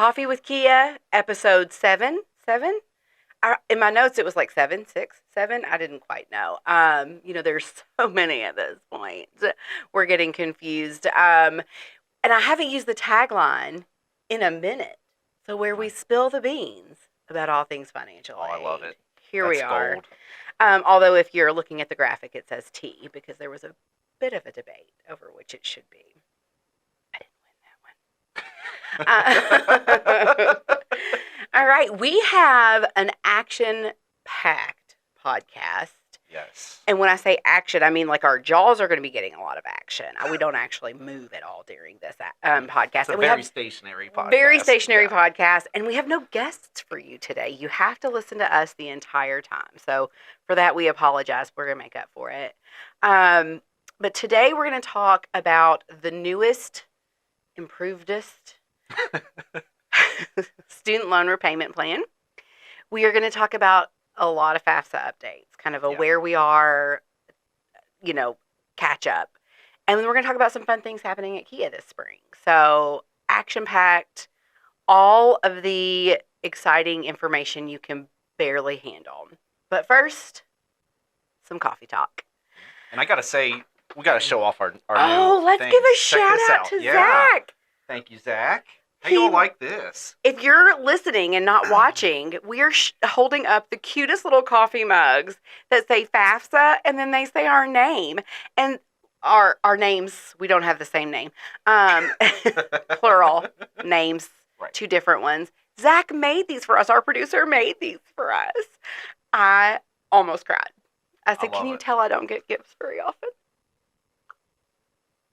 Coffee with KHEAA, episode 7. 7? In my notes, it was like 7, 6, 7. I didn't quite know. There's so many at this point. We're getting confused. And I haven't used the tagline in a minute. So where we spill the beans about all things financial aid. Oh, I love it. Here That's we are. Gold. Although if you're looking at the graphic, it says T because there was a bit of a debate over which it should be. All right, we have an action-packed podcast. Yes. And when I say action, I mean like our jaws are going to be getting a lot of action. We don't actually move at all during this podcast. It's a and very stationary podcast. Very stationary podcast, and we have no guests for you today. You have to listen to us the entire time. So for that, we apologize. We're going to make up for it. But today we're going to talk about the newest, improvedest student loan repayment plan. We are going to talk about a lot of FAFSA updates, kind of where we are, catch up. And then we're going to talk about some fun things happening at KHEAA this spring. So action-packed, all of the exciting information you can barely handle. But first, some coffee talk. And I got to say, we got to show off our new let's things. Give a shout out to Zach. Thank you, Zach. How you gonna like this? If you're listening and not watching, we are holding up the cutest little coffee mugs that say FAFSA, and then they say our name. And our names, we don't have the same name. Plural names, right. 2 different ones. Zach made these for us. Our producer made these for us. I almost cried. I said, can you tell I don't get gifts very often?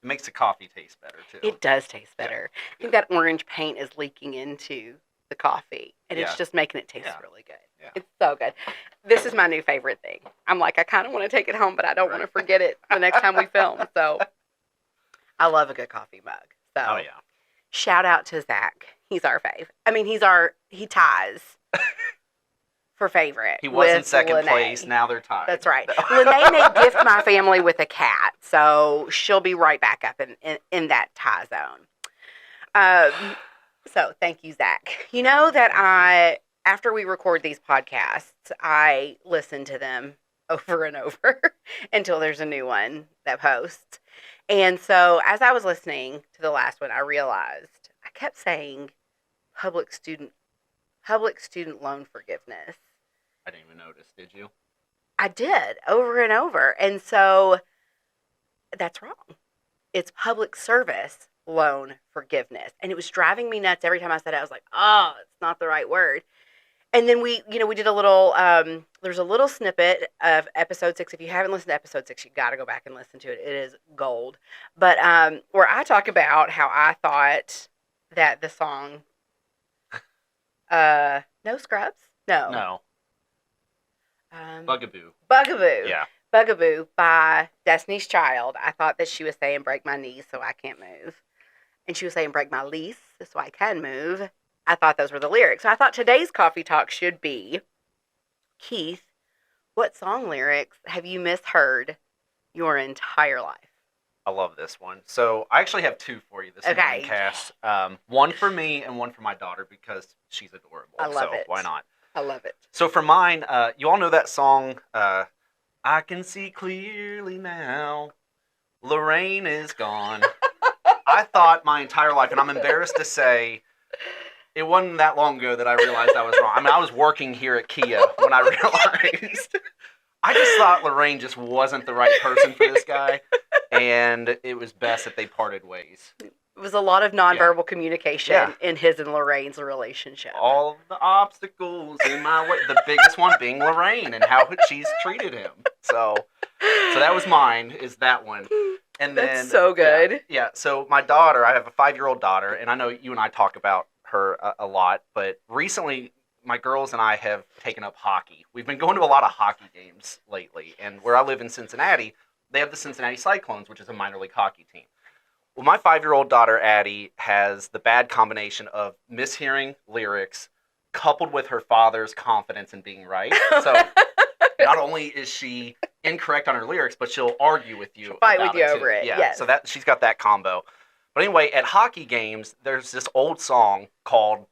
It makes the coffee taste better, too. It does taste better. Yeah. I think that orange paint is leaking into the coffee, and it's just making it taste really good. Yeah. It's so good. This is my new favorite thing. I'm like, I kind of want to take it home, but I don't want to forget it the next time we film. So I love a good coffee mug. So shout out to Zach. He's our fave. I mean, he ties for favorite. He was in second place. Now they're tied. That's right. Lene may gift my family with a cat, so she'll be right back up in that tie zone. So thank you, Zach. You know that after we record these podcasts, I listen to them over and over until there's a new one that posts. And so as I was listening to the last one, I realized I kept saying public student loan forgiveness. I didn't even notice, did you? I did, over and over. And so that's wrong. It's public service loan forgiveness. And it was driving me nuts every time I said it. I was like, oh, it's not the right word. And then we did a little, there's a little snippet of episode 6. If you haven't listened to episode 6, you got to go back and listen to it. It is gold. But where I talk about how I thought that the song, No Scrubs? No. Bugaboo. Yeah. Bugaboo by Destiny's Child. I thought that she was saying break my knees so I can't move. And she was saying break my lease so I can move. I thought those were the lyrics. So I thought today's coffee talk should be, Keith, what song lyrics have you misheard your entire life? I love this one. So I actually have 2 for you this morning, Cass. One for me and one for my daughter because she's adorable. I love it. Why not? I love it. So for mine, you all know that song, I can see clearly now, Lorraine is gone. I thought my entire life, and I'm embarrassed to say, it wasn't that long ago that I realized I was wrong. I mean, I was working here at KHEAA when I realized. I just thought Lorraine just wasn't the right person for this guy, and it was best that they parted ways. It was a lot of nonverbal communication in his and Lorraine's relationship. All the obstacles in my way. The biggest one being Lorraine and how she's treated him. So that was mine, is that one. And then, that's so good. Yeah. So my daughter, I have a 5-year-old daughter, and I know you and I talk about her a lot, but recently my girls and I have taken up hockey. We've been going to a lot of hockey games lately, and where I live in Cincinnati, they have the Cincinnati Cyclones, which is a minor league hockey team. Well, my 5-year-old daughter, Addie, has the bad combination of mishearing lyrics coupled with her father's confidence in being right. So not only is she incorrect on her lyrics, but she'll argue with you. She'll fight with you over it. Yeah. Yes. So she's got that combo. But anyway, at hockey games, there's this old song called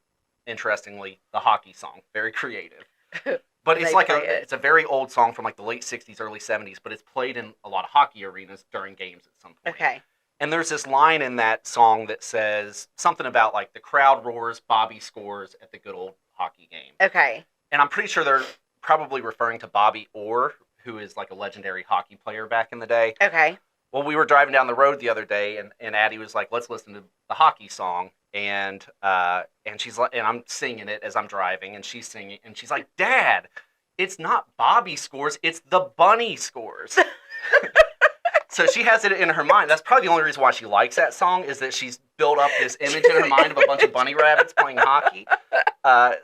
interestingly, the hockey song. Very creative. But And it's they like play it. it's a very old song from like the late 60s, early 70s, but it's played in a lot of hockey arenas during games at some point. Okay. And there's this line in that song that says something about like the crowd roars, Bobby scores at the good old hockey game. Okay. And I'm pretty sure they're probably referring to Bobby Orr, who is like a legendary hockey player back in the day. Okay. Well, we were driving down the road the other day, and Addie was like, "Let's listen to the hockey song." And she's like, and I'm singing it as I'm driving, and she's singing, and she's like, "Dad, it's not Bobby scores, it's the bunny scores." So she has it in her mind. That's probably the only reason why she likes that song, is that she's built up this image in her mind of a bunch of bunny rabbits playing hockey.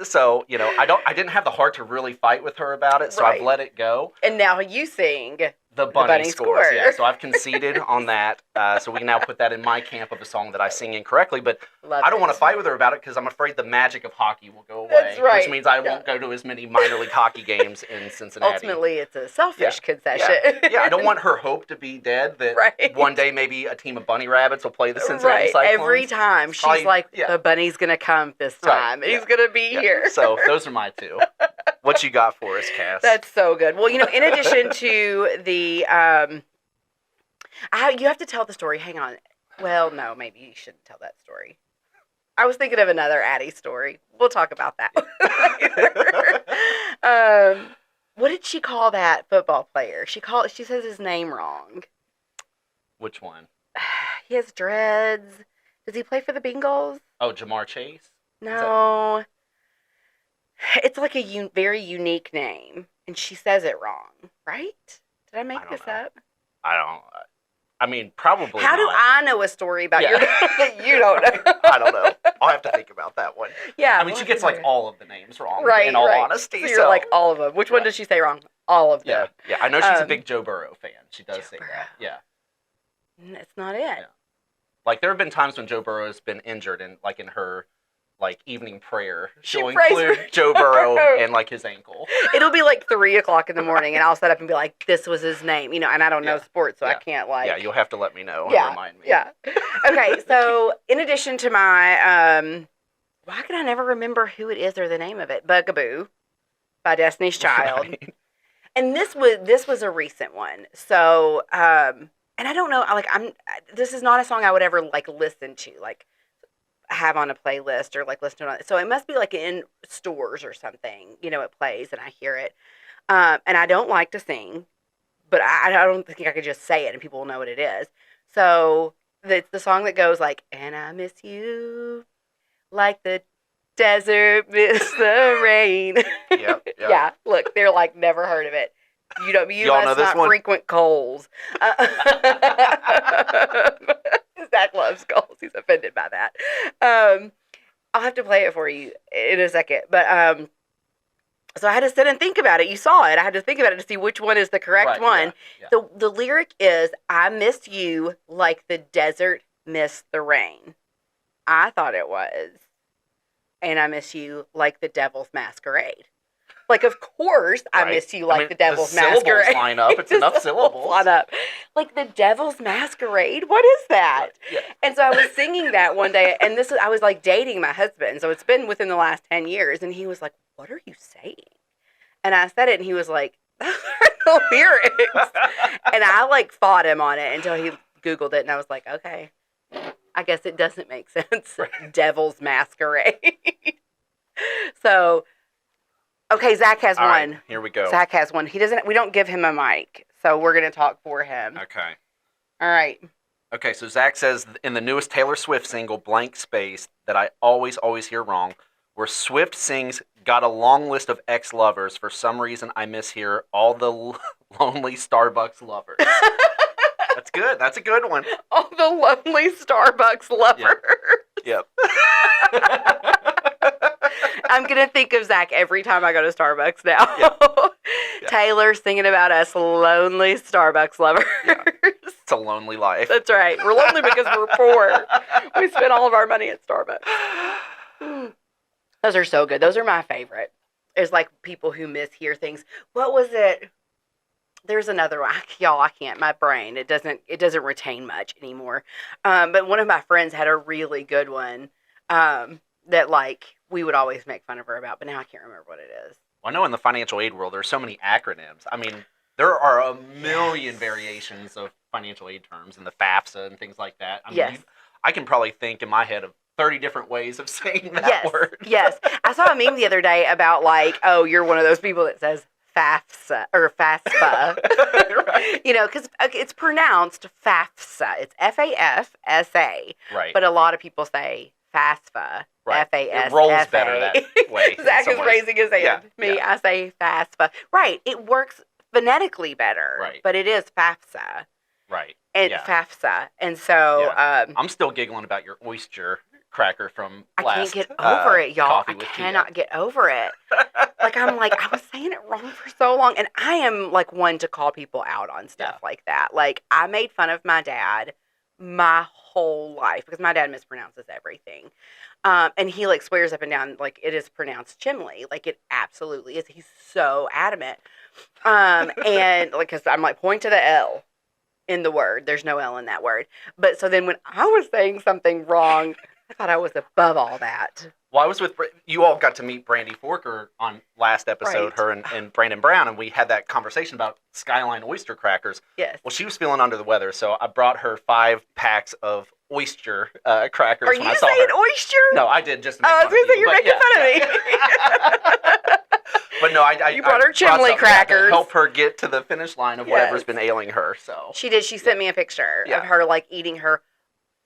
So I didn't have the heart to really fight with her about it, so I've let it go. And now you sing The bunny scores. score. Yeah, so I've conceded on that. So we can now put that in my camp of a song that I sing incorrectly. But I don't want to fight with her about it because I'm afraid the magic of hockey will go away. That's right. Which means I won't go to as many minor league hockey games in Cincinnati. Ultimately, it's a selfish concession. Yeah, I don't want her hope to be dead that one day maybe a team of bunny rabbits will play the Cincinnati Cyclones. Every time she's like, the bunny's going to come this time. Right. He's going to be here. So those are my two. What you got for us, Cass? That's so good. Well, in addition to the, you have to tell the story. Hang on. Well, no, maybe you shouldn't tell that story. I was thinking of another Addie story. We'll talk about that later. What did she call that football player? She says his name wrong. Which one? He has dreads. Does he play for the Bengals? Oh, Jamar Chase? No. It's like a very unique name, and she says it wrong, right? Did I make this up? I mean, probably How do I know a story about your that you don't know? I don't know. I'll have to think about that one. Yeah. I mean, she gets like all of the names wrong, right, in all honesty. So you're like all of them. Which one does she say wrong? All of them. Yeah. I know she's a big Joe Burrow fan. She does say that. Yeah. That's not it. Yeah. Like, there have been times when Joe Burrow has been injured, and like in her evening prayer, she'll include Joe Burrow and like his ankle. It'll be like 3:00 in the morning, and I'll set up and be like, "This was his name," and I don't know sports, so I can't like. Yeah, you'll have to let me know and remind me. Yeah. Okay, so in addition to my why can I never remember who it is or the name of it? Bugaboo by Destiny's Child. Right. And this was a recent one. So and I don't know, this is not a song I would ever listen to, have on a playlist or listen to it. So it must be in stores or something, it plays and I hear it. And I don't like to sing, but I don't think I could just say it and people will know what it is. So it's the song that goes and I miss you like the desert miss the rain. Yep. Yeah. Look, they're never heard of it. You must know this not one? frequent Kohl's. Zach loves Kohl's. He's offended by that. I'll have to play it for you in a second. But so I had to sit and think about it. You saw it. I had to think about it to see which one is the correct one. Yeah. The lyric is, I miss you like the desert missed the rain. I thought it was, and I miss you like the devil's masquerade. Of course, I miss you like the devil's masquerade. Syllables line up. It's enough syllables. Line up. The devil's masquerade? What is that? Yeah. And so I was singing that one day, and I was dating my husband, so it's been within the last 10 years, and he was like, what are you saying? And I said it, and he was like, those are the lyrics. And I fought him on it until he Googled it, and I was like, okay, I guess it doesn't make sense. Devil's masquerade. So... Okay, Zach has one. Right, here we go. Zach has one. We don't give him a mic, so we're going to talk for him. Okay. All right. Okay, so Zach says, in the newest Taylor Swift single, Blank Space, that I always hear wrong, where Swift sings, got a long list of ex-lovers. For some reason, I mishear all the lonely Starbucks lovers. That's good. That's a good one. All the lonely Starbucks lovers. Yep. I'm going to think of Zach every time I go to Starbucks now. Yeah. Taylor singing about us lonely Starbucks lovers. Yeah. It's a lonely life. That's right. We're lonely because we're poor. We spend all of our money at Starbucks. Those are so good. Those are my favorite. It's people who mishear things. What was it? There's another one. Y'all, I can't. My brain, it doesn't retain much anymore. But one of my friends had a really good one. that like we would always make fun of her about, but now I can't remember what it is. Well, I know in the financial aid world, there's so many acronyms. I mean, there are a million variations of financial aid terms and the FAFSA and things like that. I mean, I can probably think in my head of 30 different ways of saying that word. Yes. I saw a meme the other day about like, oh, you're one of those people that says FAFSA or FAFSA. Right. You know, because it's pronounced FAFSA. It's FAFSA. Right. But a lot of people say FAFSA. Right. FASFA. It rolls better that way. Zach is raising his hand. Yeah. I say FAFSA. Right. It works phonetically better. Right. But it is FAFSA. Right. And FAFSA. And so I'm still giggling about your oyster cracker from last I can't get over it, y'all. Coffee with I cannot KHEAA. get over it. I'm like, I was saying it wrong for so long. And I am like one to call people out on stuff like that. Like, I made fun of my dad my whole life because my dad mispronounces everything. And he like swears up and down like it is pronounced chimney. Like it absolutely is. He's so adamant. And like, cause I'm like, point to the L in the word. There's no L in that word. But so then when I was saying something wrong, I thought I was above all that. Well, I was with, you all got to meet Brandy Forker on last episode, her and Brandon Brown, and we had that conversation about Skyline oyster crackers. Yes. Well, she was feeling under the weather, so I brought her 5 packs of oyster crackers. Are you saying oyster? No, I did just to make I was going to say, you're making fun of me. But no, I brought her chimney crackers. To help her get to the finish line of whatever's been ailing her. So she did. She sent me a picture of her like eating her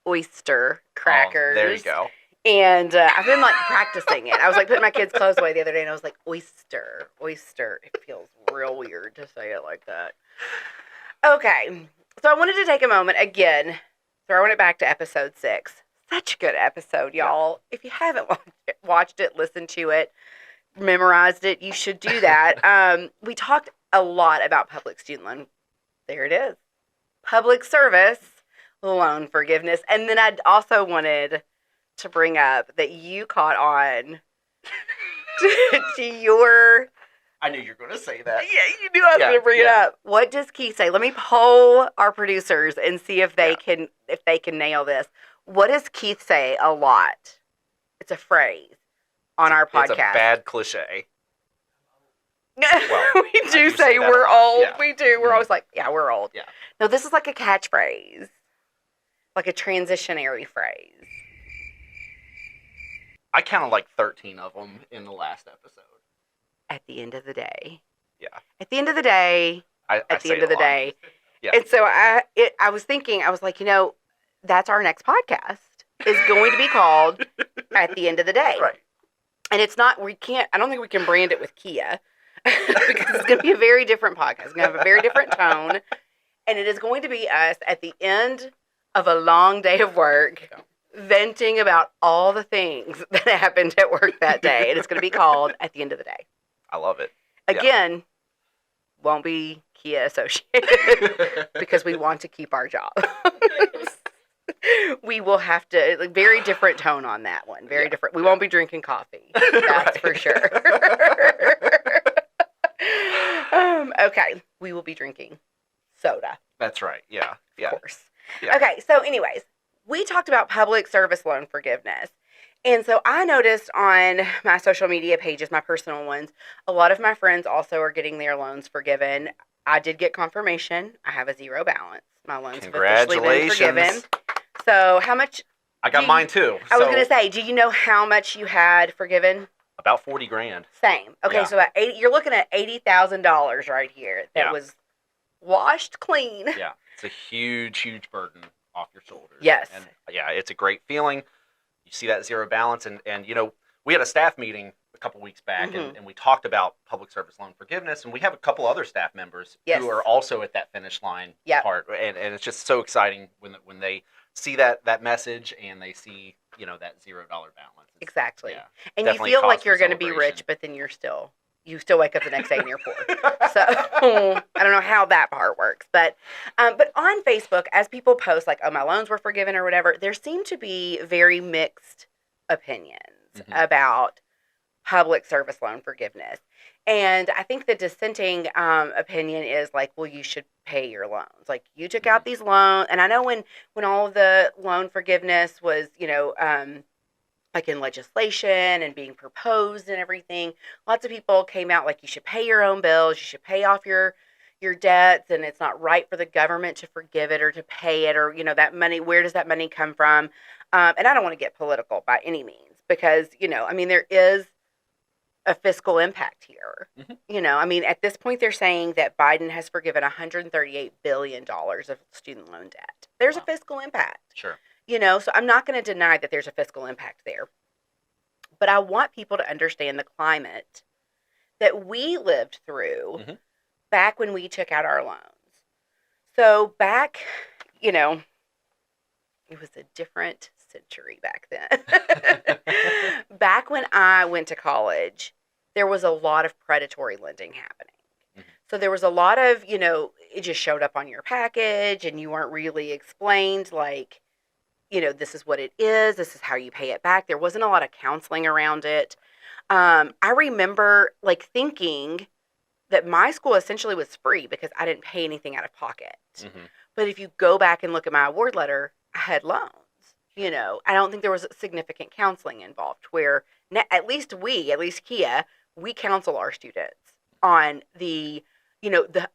oyster crackers. There you go. And I've been like practicing it. I was like putting my kids' clothes away the other day, and I was like, oyster. It feels real weird to say it like that. Okay, so I wanted to take a moment again, throwing it back to episode 6. Such a good episode, y'all. If you haven't watched it, listened to it, memorized it, you should do that. We talked a lot about public student loan. There it is. Public service loan forgiveness. And then I also wanted to bring up that you caught on to your... I knew you were going to say that. Yeah, you knew I was going to bring it up. What does Keith say? Let me poll our producers and see if they can nail this. What does Keith say a lot? It's a phrase on our podcast. It's a bad cliche. Well, we do say we're old. Yeah. We do. We're always like, we're old. Yeah. No, this is like a catchphrase. Like a transitionary phrase. I counted like 13 of them in the last episode. At the end of the day. Yeah. At the end of the day. At the end of the day. Yeah. And so I was thinking, I was like, that's our next podcast is going to be called At the End of the Day. Right. And it's not, I don't think we can brand it with KHEAA because it's going to be a very different podcast. It's going to have a very different tone. And it is going to be us at the end of a long day of work venting about all the things that happened at work that day. And it's going to be called At the End of the Day. I love it. Again, won't be KHEAA associated because we want to keep our job. We will have to, like, very different tone on that one. Very different. We won't be drinking coffee. That's for sure. Okay. We will be drinking soda. That's right. Yeah. Of course. Yeah. Okay. So anyways, we talked about public service loan forgiveness. And so I noticed on my social media pages, my personal ones, a lot of my friends also are getting their loans forgiven. I did get confirmation. I have a 0 balance. My loans have officially been forgiven. So how much? I got mine too. I was going to say, do you know how much you had forgiven? About $40,000. Same. Okay, so you're looking at $80,000 right here that was washed clean. Yeah, it's a huge, huge burden off your shoulders. Yes. And it's a great feeling. You see that 0 balance, and we had a staff meeting a couple weeks back, and we talked about public service loan forgiveness, and we have a couple other staff members who are also at that finish line part, and it's just so exciting when they see that message and they see that $0 balance. Exactly. Yeah, and you feel like you're going to be rich, but then you still wake up the next day and you're poor. So I don't know how that part works, but on Facebook, as people post like, oh, my loans were forgiven or whatever, there seem to be very mixed opinions about public service loan forgiveness. And I think the dissenting opinion is like, well, you should pay your loans. Like, you took out these loans. And I know when all of the loan forgiveness was, like in legislation and being proposed and everything. Lots of people came out like you should pay your own bills, you should pay off your debts, and it's not right for the government to forgive it or to pay it, or that money, where does that money come from? And I don't want to get political by any means, because there is a fiscal impact here. At this point they're saying that Biden has forgiven $138 billion of student loan debt. There's a fiscal impact. Sure. So I'm not going to deny that there's a fiscal impact there. But I want people to understand the climate that we lived through back when we took out our loans. So back, it was a different century back then. Back when I went to college, there was a lot of predatory lending happening. So there was a lot of, it just showed up on your package and you weren't really explained, like, this is what it is. This is how you pay it back. There wasn't a lot of counseling around it. I remember thinking that my school essentially was free because I didn't pay anything out of pocket. But if you go back and look at my award letter, I had loans. I don't think there was significant counseling involved, where at least KHEAA, we counsel our students on the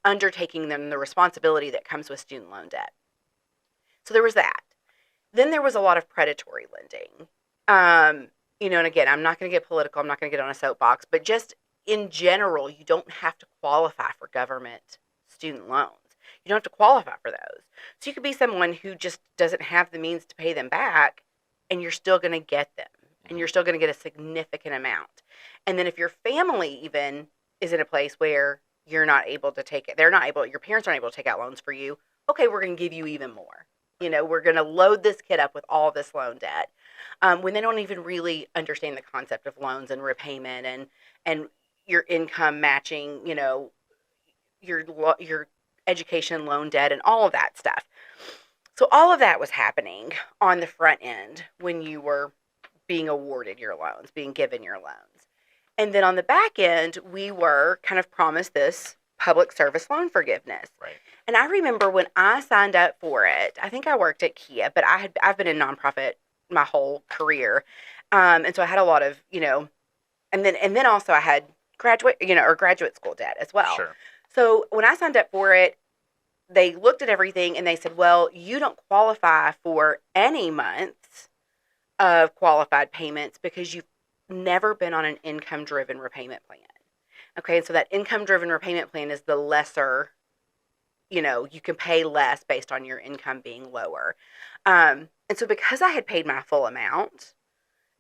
undertaking and the responsibility that comes with student loan debt. So there was that. Then there was a lot of predatory lending. And again, I'm not going to get political. I'm not going to get on a soapbox, but just in general, you don't have to qualify for government student loans. You don't have to qualify for those. So you could be someone who just doesn't have the means to pay them back, and you're still going to get them, and you're still going to get a significant amount. And then if your family even is in a place where you're not able to take it, your parents aren't able to take out loans for you, okay, we're going to give you even more. We're going to load this kid up with all this loan debt, when they don't even really understand the concept of loans and repayment and your income matching, your education loan debt and all of that stuff. So all of that was happening on the front end when you were being awarded your loans, being given your loans. And then on the back end, we were kind of promised this public service loan forgiveness. Right. And I remember when I signed up for it, I think I worked at KHEAA, but I've been in nonprofit my whole career. And so I had a lot of, and then also I had graduate school debt as well. Sure. So when I signed up for it, they looked at everything and they said, well, you don't qualify for any months of qualified payments because you've never been on an income-driven repayment plan. Okay, and so that income-driven repayment plan is the lesser, you can pay less based on your income being lower. And so because I had paid my full amount,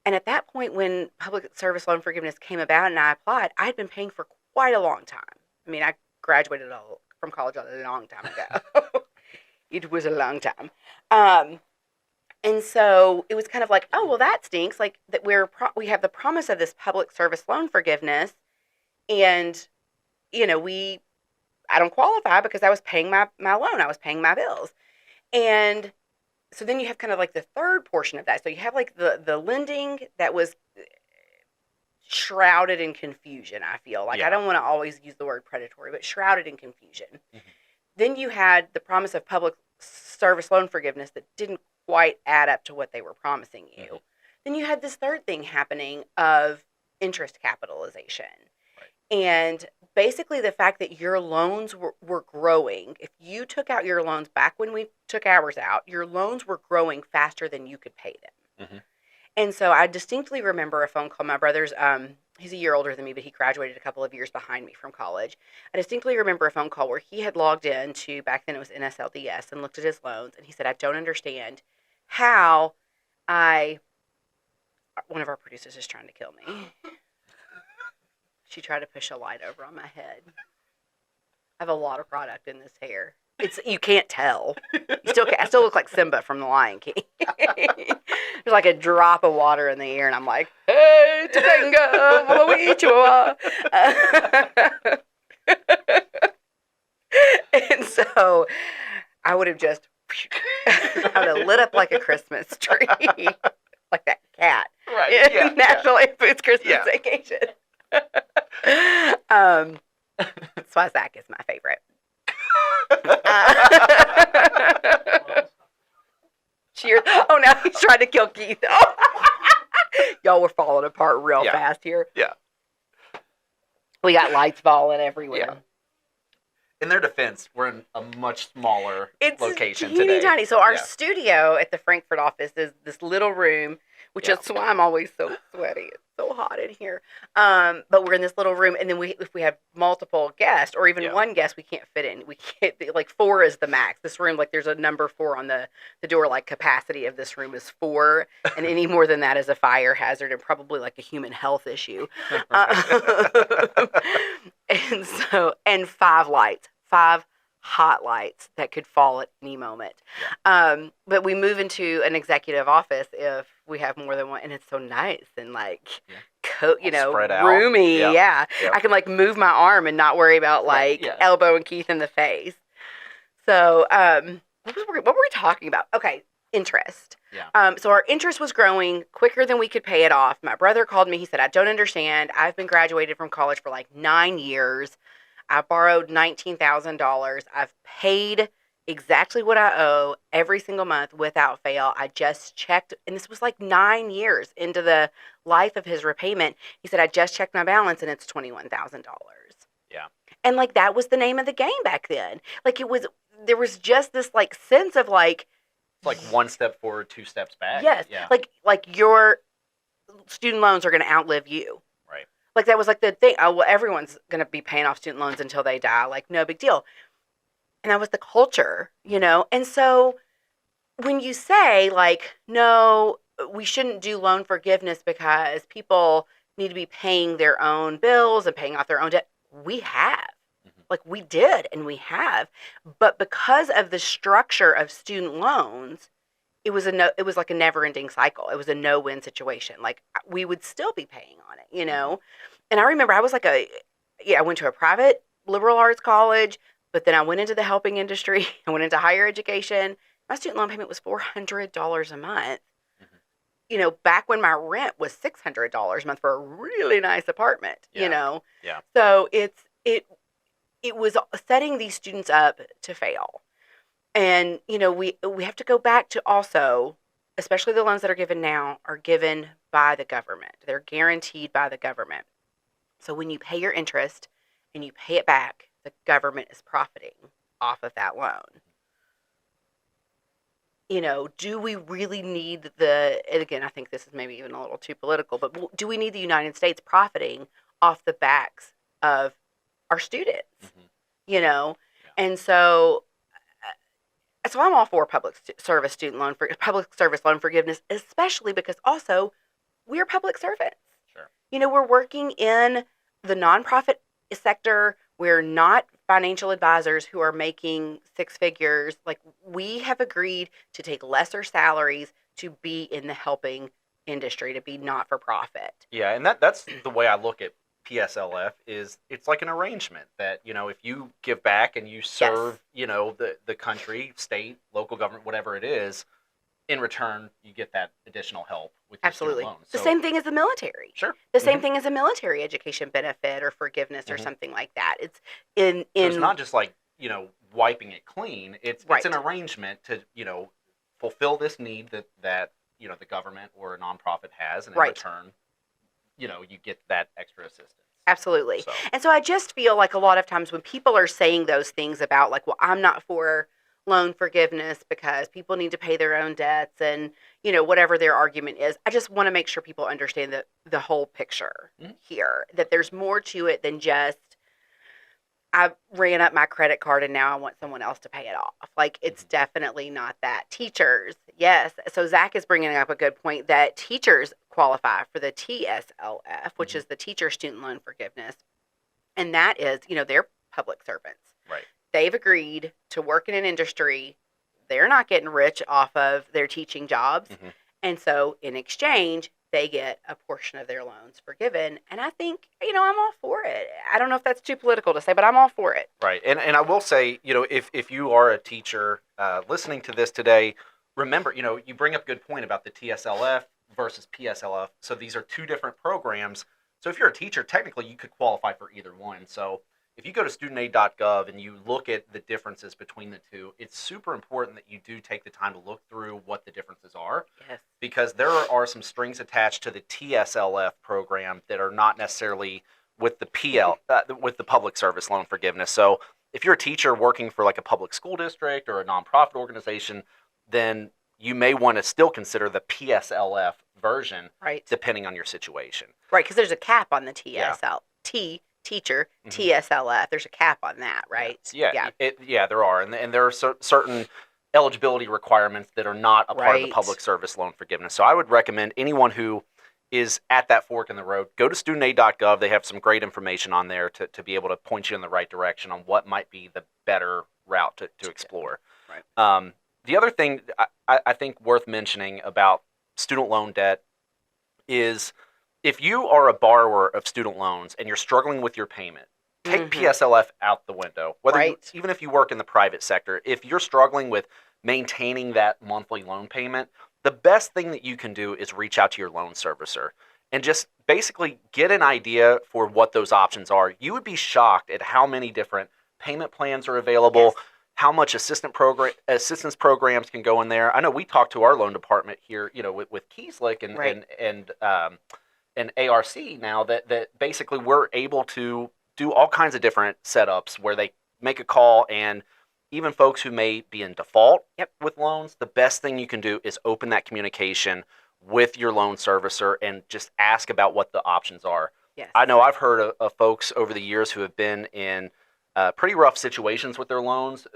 and at that point when public service loan forgiveness came about and I applied, I had been paying for quite a long time. I graduated from college a long time ago. It was a long time. And so it was kind of like, oh, well, that stinks. Like that we have the promise of this public service loan forgiveness, and I don't qualify because I was paying my loan. I was paying my bills. And so then you have kind of like the third portion of that. So you have like the lending that was shrouded in confusion, I feel. Like, yeah. I don't want to always use the word predatory, but shrouded in confusion. Mm-hmm. Then you had the promise of public service loan forgiveness that didn't quite add up to what they were promising you. Mm-hmm. Then you had this third thing happening of interest capitalization. Right. And basically the fact that your loans were growing. If you took out your loans back when we took ours out, your loans were growing faster than you could pay them. Mm-hmm. And so I distinctly remember a phone call. My brother's, he's a year older than me, but he graduated a couple of years behind me from college. I distinctly remember a phone call where he had logged in to, back then it was NSLDS, and looked at his loans. And he said, I don't understand how one of our producers is trying to kill me. She tried to push a light over on my head. I have a lot of product in this hair. You can't tell. I still look like Simba from The Lion King. There's like a drop of water in the air, and I'm like, hey, Topanga, I'm a wee chihuahua. And so I would have lit up like a Christmas tree, like that cat. Right. Yeah, National Lampoon's Christmas Vacation. That's why Zach is my favorite. Cheers. Oh, now he's trying to kill Keith. Oh. y'all were falling apart real Yeah. fast here. Yeah. We got lights falling everywhere. Yeah. In their defense, we're in a much smaller location It's teeny today. tiny. So our Yeah. studio at the Frankfurt office is this little room, which Yeah. is why I'm always so sweaty. It's so hot in here. But we're in this little room, and then if we have multiple guests or even Yeah. one guest, we can't fit in. We can't, like 4 is the max. This room, like there's a number 4 on the door, like capacity of this room is 4, and any more than that is a fire hazard and probably like a human health issue. And 5 lights. 5 hot lights that could fall at any moment. Yeah. But we move into an executive office if we have more than one, and it's so nice and like, Spread out. roomy. Yeah. Yep. I can like move my arm and not worry about like Yeah. elbowing Keith in the face. So, what were we talking about? Okay, interest. Yeah. So our interest was growing quicker than we could pay it off. My brother called me. He said, I don't understand. I've been graduated from college for like 9 years. I borrowed $19,000. I've paid exactly what I owe every single month without fail. I just checked, and this was like 9 years into the life of his repayment. He said, I just checked my balance, and it's $21,000. Yeah. And like that was the name of the game back then. Like there was just this like sense of like, It's like 1 step forward, 2 steps back. yes, Yeah. like your student loans are going to outlive you. Right. Like that was like the thing. Oh, well, everyone's going to be paying off student loans until they die. Like no big deal. And that was the culture, you know? And so when you say like, no, we shouldn't do loan forgiveness because people need to be paying their own bills and paying off their own debt, we have. Like we did and we have. But because of the structure of student loans, it was like a never-ending cycle. It was a no-win situation. Like we would still be paying on it, you know? And I remember I was like I went to a private liberal arts college, but then I went into the helping industry. I went into higher education. My student loan payment was $400 a month. You know, back when my rent was $600 a month for a really nice apartment, you know? Yeah. So it was setting these students up to fail. And, you know, we have to go back to also, especially the loans that are given now, are given by the government. They're guaranteed by the government. So when you pay your interest and you pay it back, the government is profiting off of that loan. You know, do we really need and again, I think this is maybe even a little too political, but do we need the United States profiting off the backs of our students? You know? Yeah. And so I'm all for public service loan forgiveness, especially because also we're public servants. Sure. You know, we're working in the nonprofit sector. We're not financial advisors who are making 6 figures. Like we have agreed to take lesser salaries to be in the helping industry, to be not for profit. Yeah, and that's the way I look at PSLF is it's like an arrangement that, you know, if you give back and you serve, you know, the country, state, local government, whatever it is, in return, you get that additional help with your student loans. The same thing as the military. Sure. The same thing as a military education benefit or forgiveness or something like that. It's so it's not just like, you know, wiping it clean. It's an arrangement to, you know, fulfill this need that you know, the government or a nonprofit has, and in return, you know, you get that extra assistance. Absolutely. So. And so I just feel like a lot of times when people are saying those things about like, well, I'm not for loan forgiveness because people need to pay their own debts and, you know, whatever their argument is, I just want to make sure people understand the whole picture here, that there's more to it than just I ran up my credit card and now I want someone else to pay it off. Like, it's definitely not that. Teachers, yes. So Zach is bringing up a good point that teachers qualify for the TSLF, which is the Teacher Student Loan Forgiveness. And that is, you know, they're public servants. Right. They've agreed to work in an industry. They're not getting rich off of their teaching jobs. And so in exchange, they get a portion of their loans forgiven. And I think, you know, I'm all for it. I don't know if that's too political to say, but I'm all for it. Right. And I will say, you know, if you are a teacher listening to this today, remember, you know, you bring up a good point about the TSLF versus PSLF. So these are two different programs. So if you're a teacher, technically you could qualify for either one. So, if you go to studentaid.gov and you look at the differences between the two, it's super important that you do take the time to look through what the differences are. Yes. Because there are some strings attached to the TSLF program that are not necessarily with the with the public service loan forgiveness. So if you're a teacher working for like a public school district or a nonprofit organization, then you may want to still consider the PSLF version, Right. depending on your situation. Right, because there's a cap on the teacher, TSLF. There's a cap on that, right? Yeah, there are, and there are certain eligibility requirements that are not a part of the public service loan forgiveness. So I would recommend anyone who is at that fork in the road, go to studentaid.gov. They have some great information on there to be able to point you in the right direction on what might be the better route to explore. Right. The other thing I think worth mentioning about student loan debt is if you are a borrower of student loans and you're struggling with your payment, take PSLF out the window. Even if you work in the private sector, if you're struggling with maintaining that monthly loan payment, the best thing that you can do is reach out to your loan servicer and just basically get an idea for what those options are. You would be shocked at how many different payment plans are available, how much assistance programs can go in there. I know we talked to our loan department here, with Keyslick and ARC now that basically we're able to do all kinds of different setups where they make a call, and even folks who may be in default with loans, the best thing you can do is open that communication with your loan servicer and just ask about what the options are. Yes. I know I've heard of folks over the years who have been in pretty rough situations with their loans,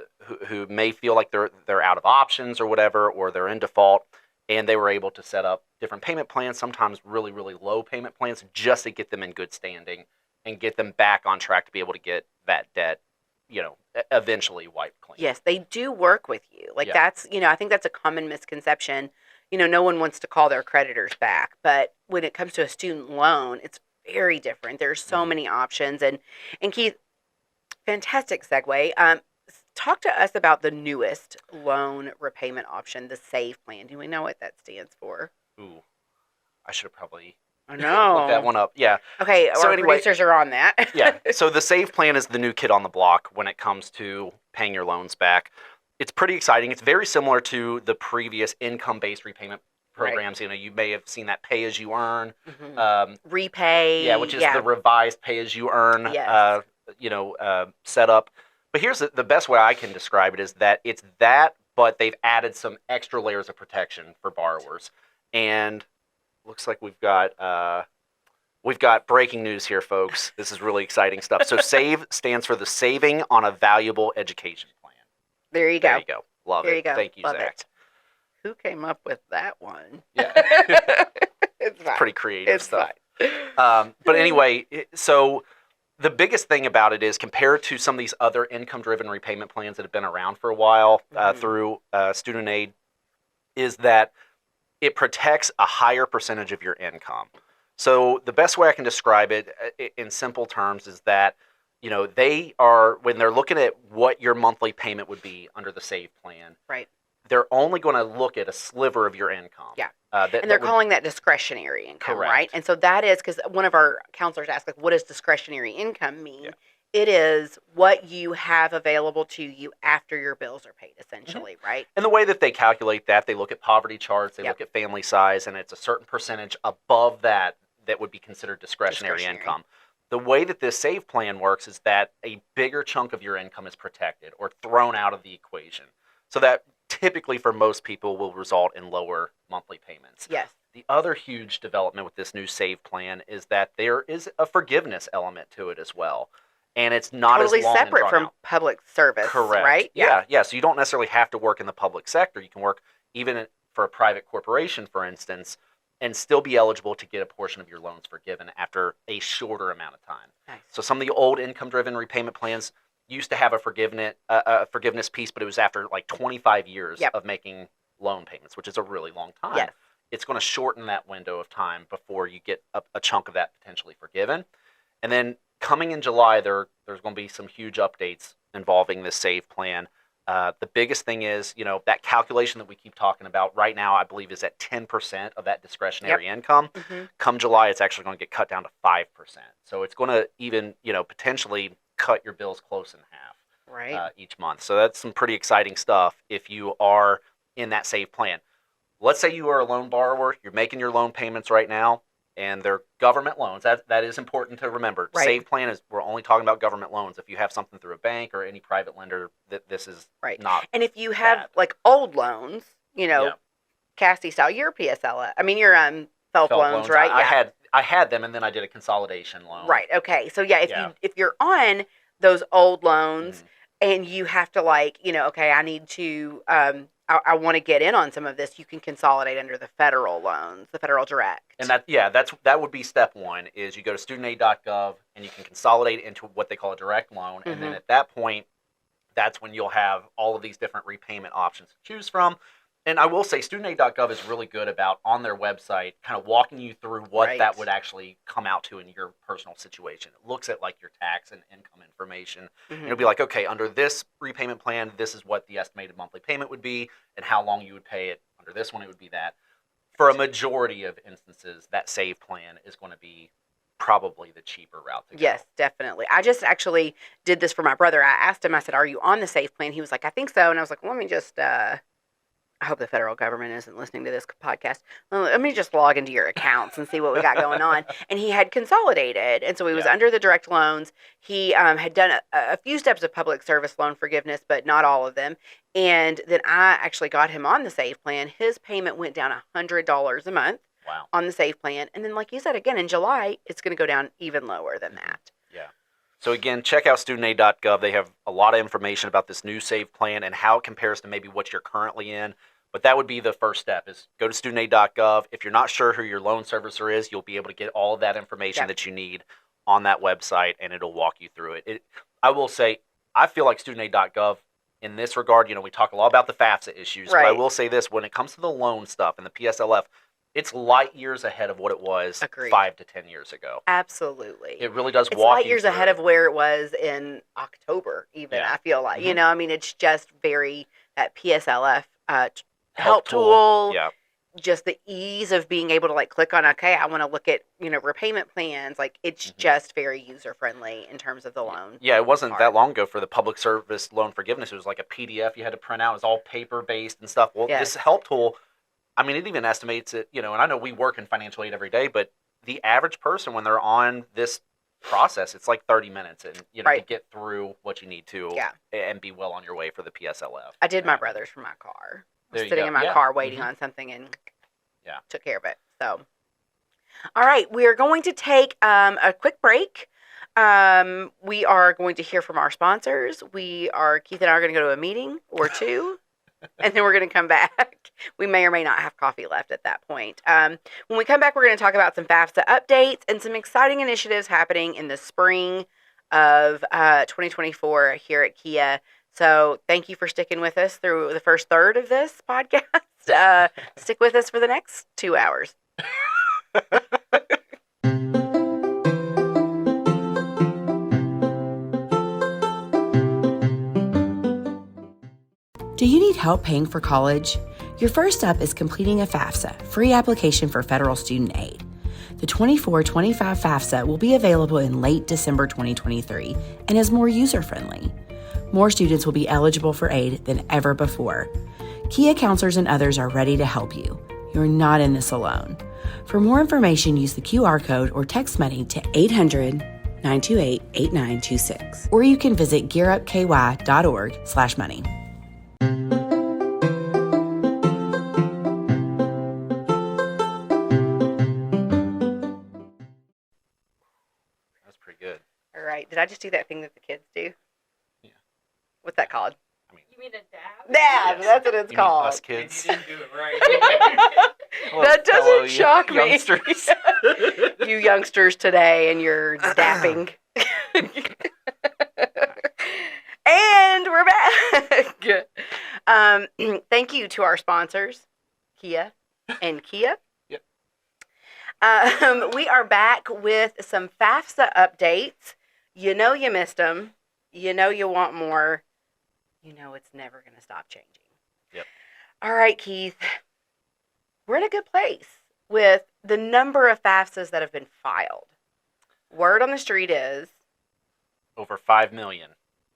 who may feel like they're out of options or whatever, or they're in default, and they were able to set up different payment plans, sometimes really, really low payment plans, just to get them in good standing and get them back on track to be able to get that debt, eventually wiped clean. Yes, they do work with you. That's, I think that's a common misconception. No one wants to call their creditors back, but when it comes to a student loan, it's very different. There's so many options. And Keith, fantastic segue. Talk to us about the newest loan repayment option, the SAVE plan. Do we know what that stands for? Ooh, I should have probably looked that one up. Yeah. Okay, so our producers are on that. Yeah. So the SAVE plan is the new kid on the block when it comes to paying your loans back. It's pretty exciting. It's very similar to the previous income-based repayment programs. Right. You may have seen that pay as you earn, repay. Yeah, which is the revised pay as you earn. Yes. Setup. But here's the best way I can describe it is that it's that, but they've added some extra layers of protection for borrowers. And looks like we've got breaking news here, folks. This is really exciting stuff. So SAVE stands for the Saving on a Valuable Education Plan. There you go. There you go. Love it. There you go. Thank you, Love Zach. it. Who came up with that one? Yeah. It's fine. Pretty creative stuff. Fine. But anyway, so the biggest thing about it is compared to some of these other income-driven repayment plans that have been around for a while through student aid, is that it protects a higher percentage of your income. So the best way I can describe it in simple terms is that, they are, when they're looking at what your monthly payment would be under the SAVE plan, right, they're only going to look at a sliver of your income. Yeah. And they're calling that discretionary income, correct. Right? And so that is, because one of our counselors asked, what does discretionary income mean? Yeah. It is what you have available to you after your bills are paid, essentially, right? And the way that they calculate that, they look at poverty charts, they look at family size, and it's a certain percentage above that would be considered discretionary income. The way that this SAVE plan works is that a bigger chunk of your income is protected or thrown out of the equation. So that typically for most people will result in lower monthly payments. Yes. The other huge development with this new SAVE plan is that there is a forgiveness element to it as well. And it's not totally as long separate and from out. Public service, Correct. Right? Yeah. So you don't necessarily have to work in the public sector. You can work even for a private corporation, for instance, and still be eligible to get a portion of your loans forgiven after a shorter amount of time. Nice. So some of the old income-driven repayment plans used to have a forgiveness piece, but it was after like 25 years of making loan payments, which is a really long time. Yes. It's going to shorten that window of time before you get a chunk of that potentially forgiven. And then coming in July, there's going to be some huge updates involving this SAVE plan. The biggest thing is, that calculation that we keep talking about right now, I believe, is at 10% of that discretionary income. Mm-hmm. Come July, it's actually going to get cut down to 5%. So it's going to even, potentially cut your bills close in half Right. each month. So that's some pretty exciting stuff if you are in that SAVE plan. Let's say you are a loan borrower, you're making your loan payments right now, and they're government loans. That is important to remember. Right. SAVE plan is, we're only talking about government loans. If you have something through a bank or any private lender, this is Right. not. And if you have bad. like old loans, Yeah. Cassie style, your PSL, I mean your FELP loans, right? I had them, and then I did a consolidation loan. Right. Okay. So yeah, if you're on those old loans and you have to okay, I need to I want to get in on some of this, you can consolidate under the federal loans, the federal direct. And that would be step one, is you go to studentaid.gov and you can consolidate into what they call a direct loan, and then at that point, that's when you'll have all of these different repayment options to choose from. And I will say studentaid.gov is really good about, on their website, kind of walking you through what that would actually come out to in your personal situation. It looks at like your tax and income information. And it'll be like, okay, under this repayment plan, this is what the estimated monthly payment would be and how long you would pay it. Under this one, it would be that. For a majority of instances, that SAVE plan is going to be probably the cheaper route to go. Yes, definitely. I just actually did this for my brother. I asked him, I said, are you on the SAVE plan? He was like, I think so. And I was like, well, let me just I hope the federal government isn't listening to this podcast. Well, let me just log into your accounts and see what we got going on. And he had consolidated. And so he was under the direct loans. He had done a few steps of public service loan forgiveness, but not all of them. And then I actually got him on the SAVE plan. His payment went down $100 a month on the SAVE plan. And then, like you said, again, in July, it's going to go down even lower than that. Yeah. So again, check out studentaid.gov. They have a lot of information about this new SAVE plan and how it compares to maybe what you're currently in. But that would be the first step, is go to studentaid.gov. If you're not sure who your loan servicer is, you'll be able to get all of that information that you need on that website, and it'll walk you through it. I will say, I feel like studentaid.gov in this regard, we talk a lot about the FAFSA issues, but I will say this, when it comes to the loan stuff and the PSLF, it's light years ahead of what it was 5 to 10 years ago. Absolutely. It really does it's walk light you years through ahead of where it was in October, even, I feel like. I mean, it's just that PSLF help tool. Yeah. Just the ease of being able to click on, okay, I want to look at, repayment plans. It's just very user-friendly in terms of the loan. Yeah, it wasn't that long ago for the public service loan forgiveness. It was like a PDF you had to print out. It was all paper-based and stuff. Well, this help tool, I mean, it even estimates it, and I know we work in financial aid every day, but the average person, when they're on this process, it's like 30 minutes and, to get through what you need to and be well on your way for the PSLF. I did my brother's from my car. I was sitting in my car waiting on something and took care of it. So, all right, we are going to take a quick break. We are going to hear from our sponsors. Keith and I are going to go to a meeting or two, and then we're going to come back. We may or may not have coffee left at that point. When we come back, we're going to talk about some FAFSA updates and some exciting initiatives happening in the spring of 2024 here at KHEAA. So thank you for sticking with us through the first third of this podcast. Stick with us for the next 2 hours. Do you need help paying for college? Your first step is completing a FAFSA, free application for federal student aid. The 24-25 FAFSA will be available in late December 2023 and is more user-friendly. More students will be eligible for aid than ever before. KHEAA counselors and others are ready to help you. You're not in this alone. For more information, use the QR code or text money to 800-928-8926. Or you can visit gearupky.org/money. That's pretty good. All right. Did I just do that thing that the kids do? Yeah. What's that called? You mean a dab? Dab, that's what it's called. Us kids. You didn't do it right. That doesn't shock me. Youngsters. You youngsters today and your dapping. And we're back. Thank you to our sponsors, KHEAA and KHEAA. Yep. We are back with some FAFSA updates. You know you missed them. You know you want more. You know it's never going to stop changing. Yep. All right, Keith. We're in a good place with the number of FAFSAs that have been filed. Word on the street is over 5 million.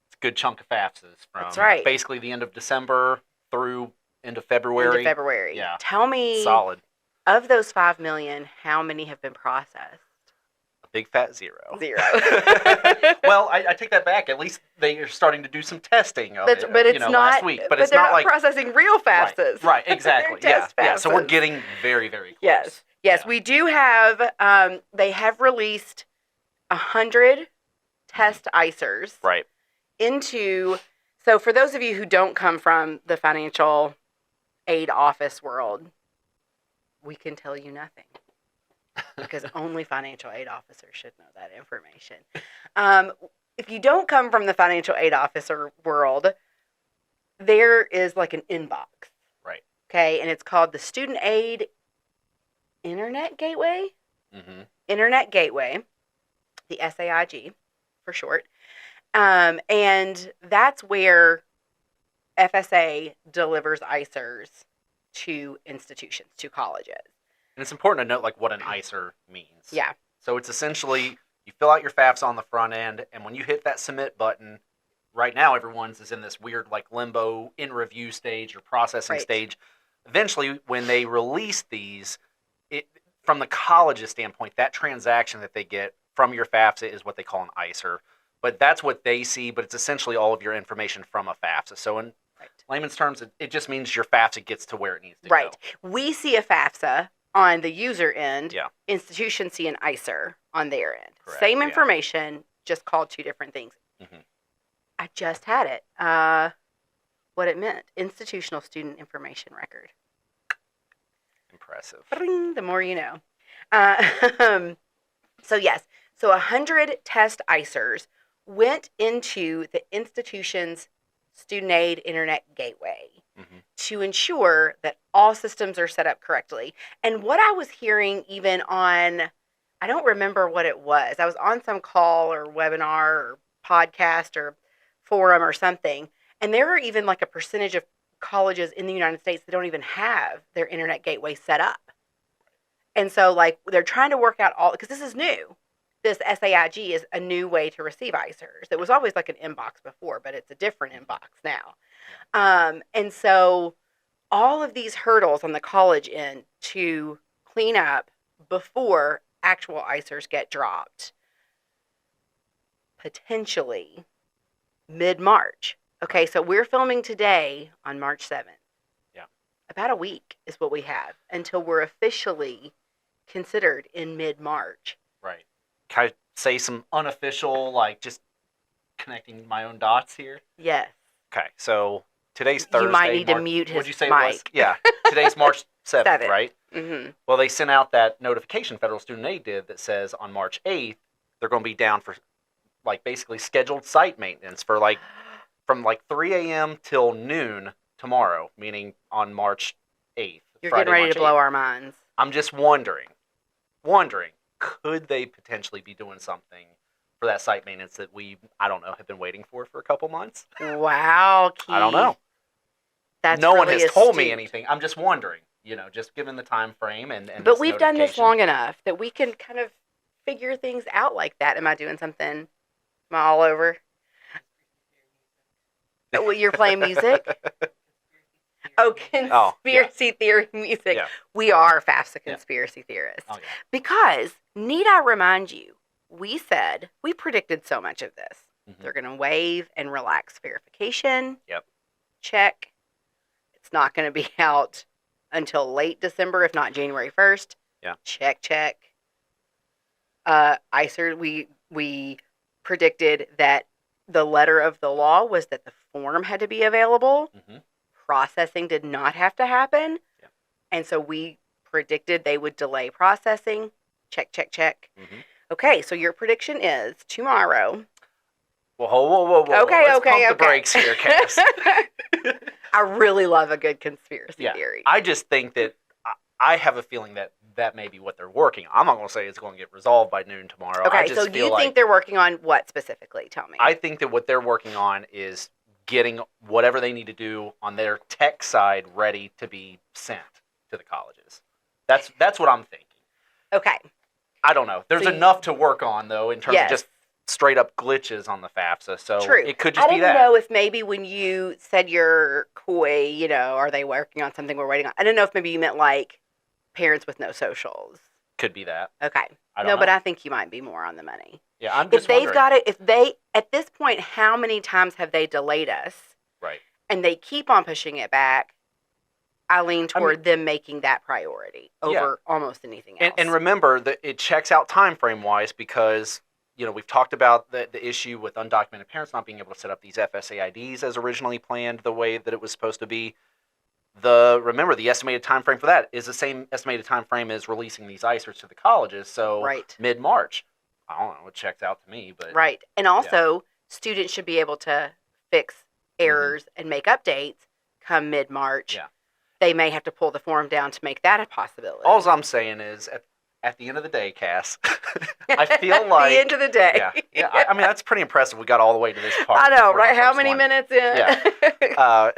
It's a good chunk of FAFSAs from That's right. basically the end of December through end of February. End of February. Yeah. Tell me, Solid. of those 5 million, how many have been processed? A big fat 0. 0. Well, I take that back. At least they are starting to do some testing of it, but it's not last week. But it's they're not like processing real FAFSAs. Right, exactly. They're yeah, test yeah. So we're FAFSAs. getting very, very close. Yes. Yeah. We do have. They have released 100 test ISIRs Right. into. So for those of you who don't come from the financial aid office world, we can tell you nothing because only financial aid officers should know that information. If you don't come from the financial aid officer world, there is like an inbox. Right. Okay, and it's called the Student Aid Internet Gateway. Mm-hmm. Internet Gateway, the SAIG for short. And that's where FSA delivers ISIRs to institutions, to colleges. And it's important to note like what an ISIR means. Yeah. So it's essentially you fill out your FAFSA on the front end, and when you hit that submit button, right now everyone's is in this weird like limbo in review stage or processing Right. stage. Eventually, when they release these, from the college's standpoint, that transaction that they get from your FAFSA is what they call an ISIR. But that's what they see, but it's essentially all of your information from a FAFSA. So in layman's terms, it just means your FAFSA gets to where it needs to go. Right. We see a FAFSA on the user end. Yeah. Institutions see an ISIR on their end. Correct, Same yeah. information, just called 2 different things. Mhm. I just had it. What it meant. Institutional Student Information Record. Impressive. Bring, the more you know. So yes. So 100 test ISIRs went into the institution's student aid internet gateway Mm-hmm. to ensure that all systems are set up correctly. And what I was hearing even on, I don't remember what it was. I was on some call or webinar or podcast or forum or something. And there are even like a percentage of colleges in the United States that don't even have their internet gateway set up. And so like they're trying to work out all, because this is new. This SAIG is a new way to receive ISIRs. It was always like an inbox before, but it's a different inbox now. And so all of these hurdles on the college end to clean up before actual ISIRs get dropped, potentially mid-March. Okay, so we're filming today on March 7th. Yeah. About a week is what we have until we're officially considered in mid-March. Right. Can I say some unofficial, like just connecting my own dots here? Yes. Okay, so today's Thursday. You might need to mute his What'd you say it was? mic. Yeah, today's March 7th, 7th. right? Mm-hmm. Well, they sent out that notification, Federal Student Aid did, that says on March 8th, they're going to be down for, like, basically scheduled site maintenance for, like, from, like, 3 a.m. till noon tomorrow, meaning on March 8th. You're Friday, getting ready March to blow 8th. our minds. I'm just wondering, could they potentially be doing something for that site maintenance that we, I don't know, have been waiting for a couple months? Wow, Keith. I don't know. That's No one really has told me astute. anything. I'm just wondering, just given the time frame and But this we've done this notification. long enough that we can kind of figure things out like that. Am I doing something? Am I all over? Well, you're playing music? Oh, conspiracy theory music. Yeah. We are FAFSA conspiracy theorists. Oh, yeah. Because, need I remind you, we predicted so much of this. Mhm. They're going to waive and relax verification. Yep. Check. It's not going to be out until late December, if not January 1st. Yeah. Check. ISIR, we predicted that the letter of the law was that the form had to be available. Mm-hmm. Processing did not have to happen. Yeah. And so we predicted they would delay processing. Check. Mm-hmm. Okay, so your prediction is tomorrow. Well, whoa. Okay, Let's okay. pump the brakes here, Cass. I really love a good conspiracy Yeah. theory. I just think that I have a feeling that may be what they're working on. I'm not going to say it's going to get resolved by noon tomorrow. I Okay, just so feel you like, think they're working on what specifically? Tell me. I think that what they're working on is getting whatever they need to do on their tech side ready to be sent to the colleges. That's what I'm thinking. Okay. I don't know. There's So enough to work on, though, in terms Yes. of just straight up glitches on the FAFSA. So True. it could just I be that. didn't know if maybe when you said your COI, are they working on something we're waiting on? I didn't know if maybe you meant like parents with no socials. Could be that. Okay. I don't know. But I think you might be more on the money. Yeah, I'm If just they've wondering. got it, if they, at this point, how many times have they delayed us? Right. And they keep on pushing it back. I lean toward them making that priority over almost anything else. And remember that it checks out time frame wise because we've talked about the issue with undocumented parents not being able to set up these FSA IDs as originally planned the way that it was supposed to be. Remember the estimated time frame for that is the same estimated time frame as releasing these ISIRs to the colleges. So mid-March. I don't know. It checks out to me, but right. And also, students should be able to fix errors and make updates come mid-March. Yeah. They may have to pull the form down to make that a possibility. All I'm saying is, at the end of the day, Cass, I feel like... the end of the day. Yeah. I mean, that's pretty impressive. We got all the way to this part. I know, right? How many minutes in? Yeah.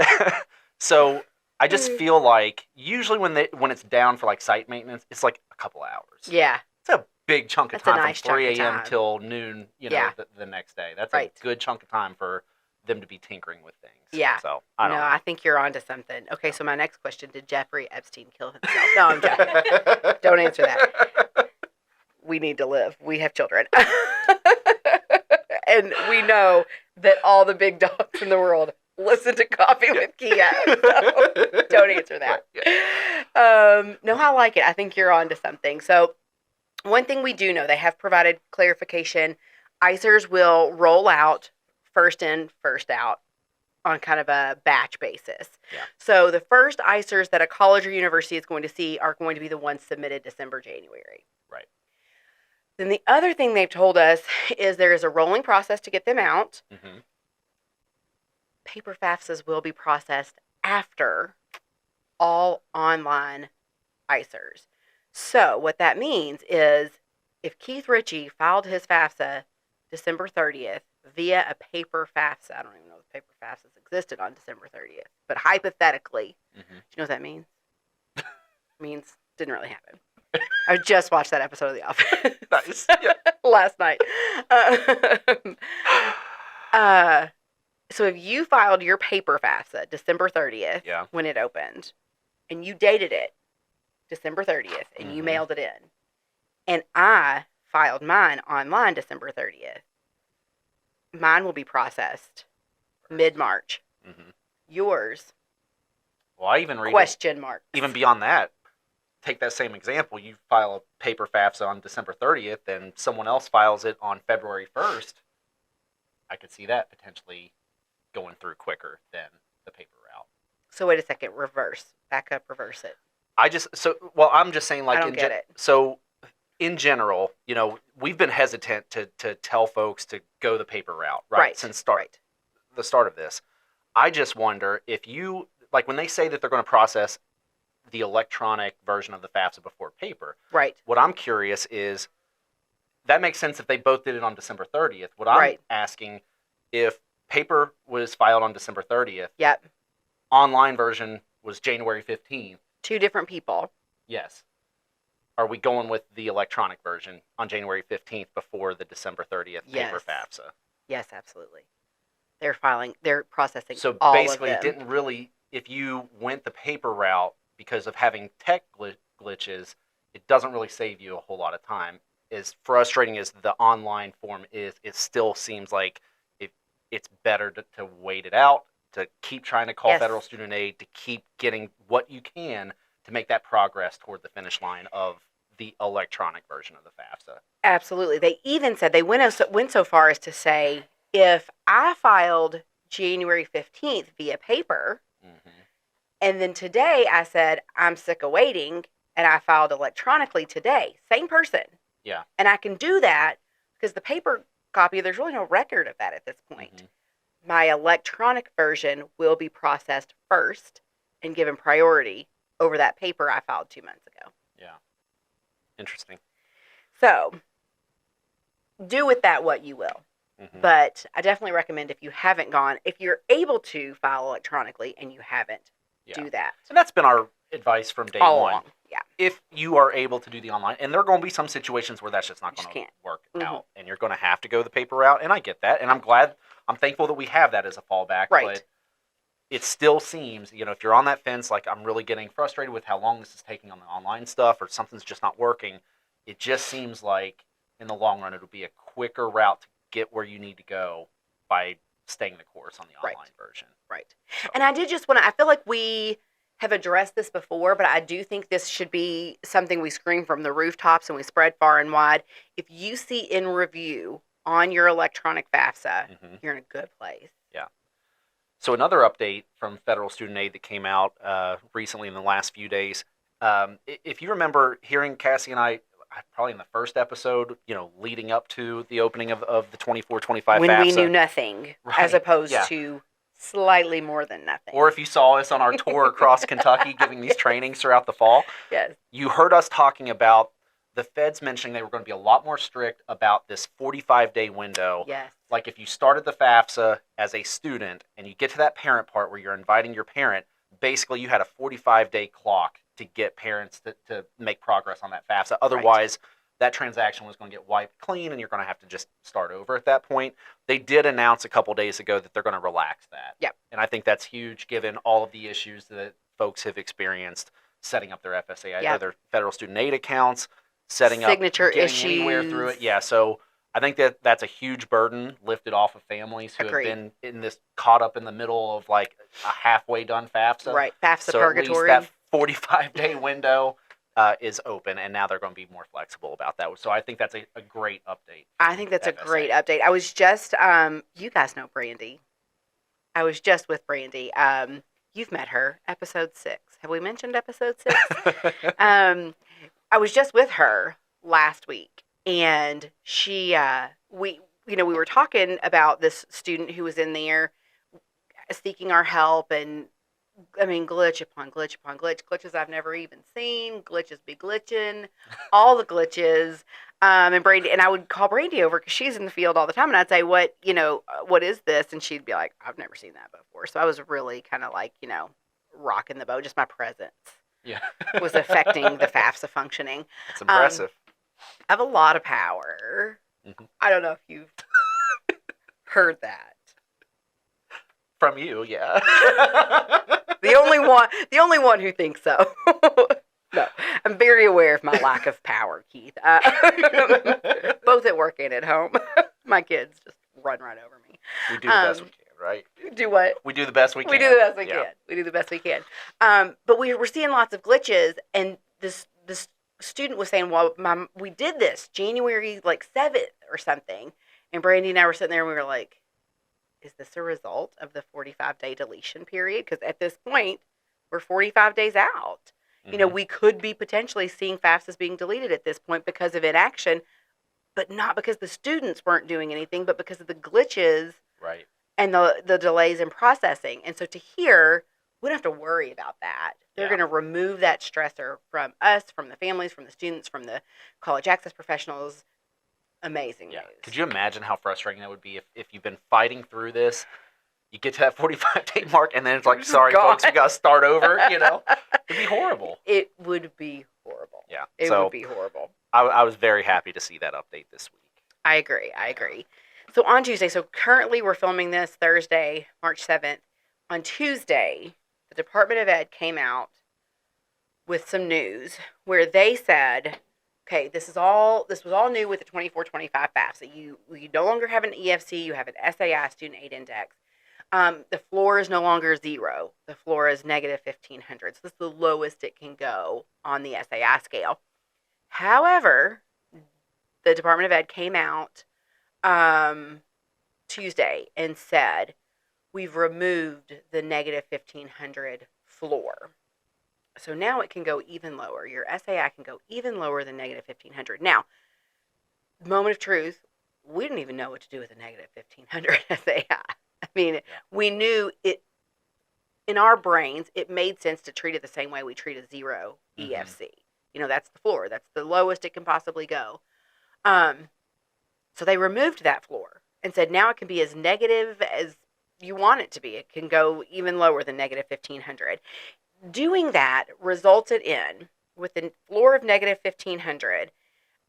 So I just feel like usually when it's down for like site maintenance, it's like a couple hours. Yeah. It's a big chunk of time nice from 3 a.m. time. till noon, the next day. That's a good chunk of time for them to be tinkering with things. Yeah. So, I don't know. I think you're onto something. Okay, so my next question, did Jeffrey Epstein kill himself? No, I'm joking. Don't answer that. We need to live. We have children. And we know that all the big dogs in the world listen to Coffee with KHEAA. So don't answer that. No, I like it. I think you're onto something. So one thing we do know, they have provided clarification. ISIRs will roll out first in, first out on kind of a batch basis. Yeah. So the first ISIRs that a college or university is going to see are going to be the ones submitted December, January. Right. Then the other thing they've told us is there is a rolling process to get them out. Mm-hmm. Paper FAFSAs will be processed after all online ISIRs. So what that means is if Keith Ritchie filed his FAFSA December 30th via a paper FAFSA, I don't even know if paper FAFSAs existed on December 30th, but hypothetically, do you know what that means? Means didn't really happen. I just watched that episode of The Office. Nice. Yeah. Last night. So if you filed your paper FAFSA December 30th when it opened, and you dated it December 30th, and you mailed it in, and I filed mine online December 30th, mine will be processed mid-March. Mm-hmm. Yours, well, I even read question mark. Even beyond that, take that same example. You file a paper FAFSA on December 30th, and someone else files it on February 1st. I could see that potentially going through quicker than the paper route. So wait a second, back up, reverse it. I'm just saying, like, I don't get it. So in general, we've been hesitant to tell folks to go the paper route, right? Since the start of this. I just wonder if like when they say that they're going to process the electronic version of the FAFSA before paper. Right. What I'm curious is, that makes sense if they both did it on December 30th. What I'm asking, if paper was filed on December 30th, online version was January 15th. Two different people. Yes. Are we going with the electronic version on January 15th before the December 30th paper FAFSA? Yes, absolutely. They're processing so all basically, of them. it didn't really, if you went the paper route because of having tech glitches, it doesn't really save you a whole lot of time. As frustrating as the online form is, it still seems like it's better to wait it out, to keep trying to call federal student aid, to keep getting what you can to make that progress toward the finish line of the electronic version of the FAFSA. Absolutely. They even said, they went so far as to say, if I filed January 15th via paper, and then today I said, I'm sick of waiting, and I filed electronically today, same person. Yeah. And I can do that because the paper copy, there's really no record of that at this point. My electronic version will be processed first and given priority over that paper I filed 2 months ago. Yeah. Interesting. So, do with that what you will. But I definitely recommend if you're able to file electronically and you haven't, do that. And that's been our advice from day all one. along. if you are able to do the online, and there are going to be some situations where that's just not Just going to can't. work Mhm. out, and you're going to have to go the paper route, and I get that, and I'm thankful that we have that as a fallback, Right. but it still seems, if you're on that fence, like I'm really getting frustrated with how long this is taking on the online stuff, or something's just not working, it just seems like in the long run it'll be a quicker route to get where you need to go by staying the course on the Right. online version. Right. So. And I did just want to, I feel like we have addressed this before, but I do think this should be something we scream from the rooftops and we spread far and wide. If you see in review on your electronic FAFSA, you're in a good place. Yeah. So another update from federal student aid that came out recently in the last few days. If you remember hearing Cassie and I, probably in the first episode, leading up to the opening of the 24-25 when FAFSA. we knew nothing, as Right, opposed yeah. to slightly more than nothing. Or if you saw us on our tour across Kentucky giving these trainings throughout the fall, yes, you heard us talking about the feds mentioning they were going to be a lot more strict about this 45-day window. yes, Like if you started the FAFSA as a student and you get to that parent part where you're inviting your parent, basically you had a 45-day clock to get parents to make progress on that FAFSA. Otherwise, that transaction was going to get wiped clean and you're going to have to just start over at that point. They did announce a couple days ago that they're going to relax that. Yep. And I think that's huge given all of the issues that folks have experienced setting up their FSA or their federal student aid accounts, setting signature up, getting issues anywhere through it. Yeah, so I think that's a huge burden lifted off of families who Agreed. have been in this caught up in the middle of like a halfway done FAFSA. Right, FAFSA so purgatory. At least that 45-day window is open, and now they're going to be more flexible about that. So I think that's a great update. I think that's a FSA. great update. I was just, you guys know Brandy. I was just with Brandy. You've met her, episode 6. Have we mentioned episode 6? I was just with her last week, and she, we were talking about this student who was in there seeking our help, and I mean, glitch upon glitch upon glitch, glitches I've never even seen, glitches be glitching, all the glitches. And Brandy, and I would call Brandy over because she's in the field all the time, and I'd say, what is this? And she'd be like, I've never seen that before. So I was really kind of like, rocking the boat. Just my presence was affecting the FAFSA functioning. It's impressive. I have a lot of power. Mhm. I don't know if you've heard that. From you, yeah. The only one who thinks so. No, I'm very aware of my lack of power, Keith. Both at work and at home. My kids just run right over me. We do the best we can, right? Do what? We do the best we can. We do the best we Yeah. can. We do the best we can. But we're seeing lots of glitches, and this student was saying, well, we did this January 7th or something. And Brandy and I were sitting there and we were like, is this a result of the 45-day deletion period? Because at this point, we're 45 days out. Mhm. We could be potentially seeing FAFSAs being deleted at this point because of inaction, but not because the students weren't doing anything, but because of the glitches Right. and the delays in processing. And so to hear, we don't have to worry about that. They're Yeah. going to remove that stressor from us, from the families, from the students, from the college access professionals. Amazing Yeah. news. Could you imagine how frustrating that would be if you've been fighting through this, you get to that 45-day mark, and then it's like, It's sorry, gone. folks, we got to start over, It'd be horrible. It would be horrible. Yeah. It So would be horrible. I was very happy to see that update this week. I agree. So on Tuesday, so currently we're filming this Thursday, March 7th. On Tuesday, the Department of Ed came out with some news where they said, okay, this was all new with the 24-25 FAFSA. You no longer have an EFC, you have an SAI student aid index. The floor is no longer 0. The floor is negative 1,500. So this is the lowest it can go on the SAI scale. However, the Department of Ed came out Tuesday and said, we've removed the negative 1,500 floor. So now it can go even lower. Your SAI can go even lower than negative 1,500. Now, moment of truth, we didn't even know what to do with a negative 1,500 SAI. I mean, we knew it, in our brains, it made sense to treat it the same way we treat a 0 EFC. That's the floor. That's the lowest it can possibly go. So they removed that floor and said now it can be as negative as you want it to be. It can go even lower than negative 1,500. Doing that resulted in with a floor of negative 1,500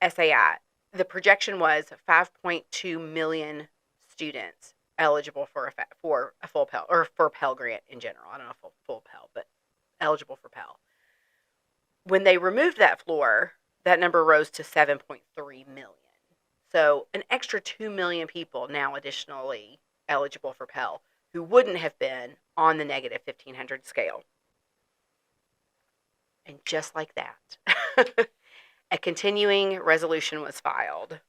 SAI, the projection was 5.2 million students eligible for a full Pell, or for Pell Grant in general. I don't know if full Pell, but eligible for Pell. When they removed that floor, that number rose to 7.3 million. So an extra 2 million people now additionally eligible for Pell who wouldn't have been on the negative 1,500 scale. And just like that, a continuing resolution was filed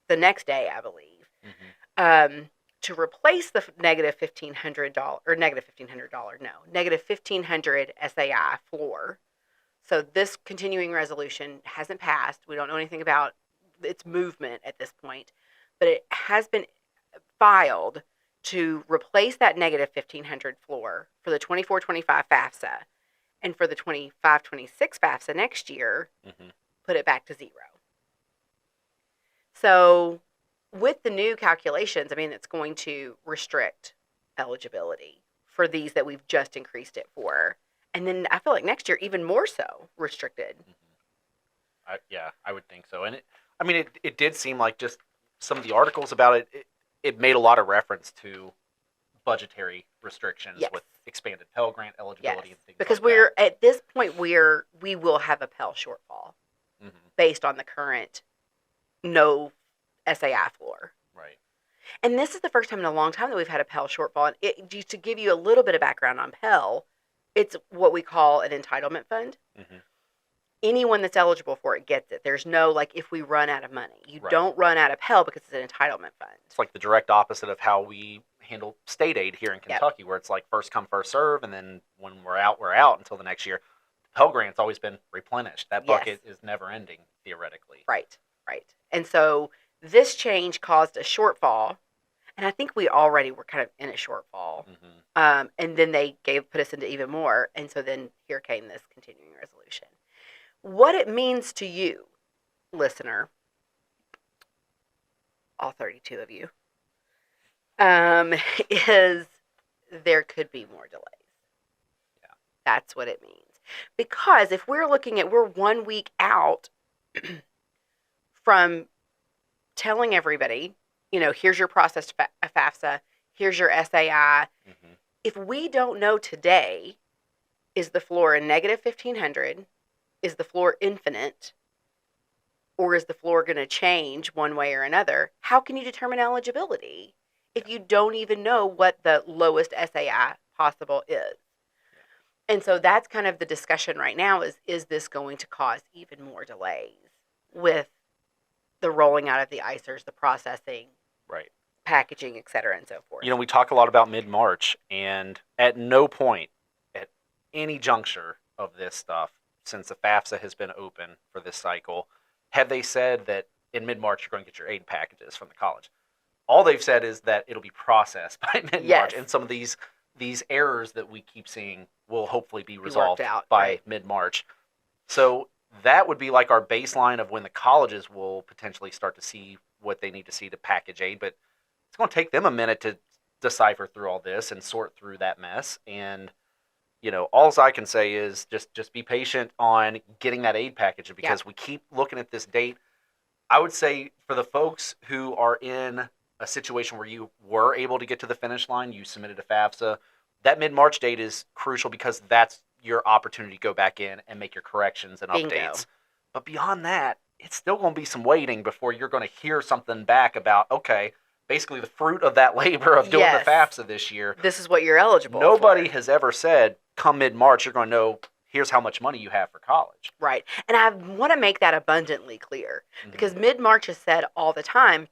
the next day, I believe, to replace the negative $1,500 or negative $1,500, no, negative 1,500 SAI floor. So this continuing resolution hasn't passed. We don't know anything about its movement at this point, but it has been filed to replace that negative 1,500 floor for the 24-25 FAFSA, and for the 25-26 FAFSA next year, put it back to zero. So with the new calculations, I mean, it's going to restrict eligibility for these that we've just increased it for. And then I feel like next year, even more so restricted. I would think so. And it did seem like just some of the articles about it made a lot of reference to budgetary restrictions with expanded Pell Grant eligibility and things because like we're at this point we will have a Pell shortfall based on the current no SAI floor. Right. And this is the first time in a long time that we've had a Pell shortfall. And to give you a little bit of background on Pell, it's what we call an entitlement fund. Anyone that's eligible for it gets it. There's no, like, if we run out of money. You don't run out of Pell because it's an entitlement fund. It's like the direct opposite of how we handle state aid here in Kentucky, where it's like first come, first serve, and then when we're out until the next year. Pell Grant's always been replenished. That bucket is never ending, theoretically. Right. And so this change caused a shortfall, and I think we already were kind of in a shortfall. And then they put us into even more, and so then here came this continuing resolution. What it means to you, listener, all 32 of you, is there could be more delays. Yeah. That's what it means. Because if we're 1 week out from telling everybody, here's your processed FAFSA, here's your SAI. If we don't know today, is the floor a negative 1,500? Is the floor infinite? Or is the floor going to change one way or another? How can you determine eligibility if you don't even know what the lowest SAI possible is? And so that's kind of the discussion right now is this going to cause even more delays with the rolling out of the ISIRs, the processing, packaging, et cetera, and so forth? We talk a lot about mid-March, and at no point at any juncture of this stuff, since the FAFSA has been open for this cycle, have they said that in mid-March you're going to get your aid packages from the college. All they've said is that it'll be processed by mid-March, and some of these errors that we keep seeing will hopefully be resolved by mid-March. So that would be like our baseline of when the colleges will potentially start to see what they need to see to package aid, but it's going to take them a minute to decipher through all this and sort through that mess. And all I can say is just be patient on getting that aid package, because we keep looking at this date. I would say for the folks who are in a situation where you were able to get to the finish line, you submitted a FAFSA, that mid-March date is crucial because that's your opportunity to go back in and make your corrections and updates. But beyond that, it's still going to be some waiting before you're going to hear something back about, okay, basically the fruit of that labor of doing the FAFSA this year. This is what you're eligible for. Nobody has ever said, come mid-March, you're going to know, here's how much money you have for college. Right. And I want to make that abundantly clear, because mid-March is said all the time,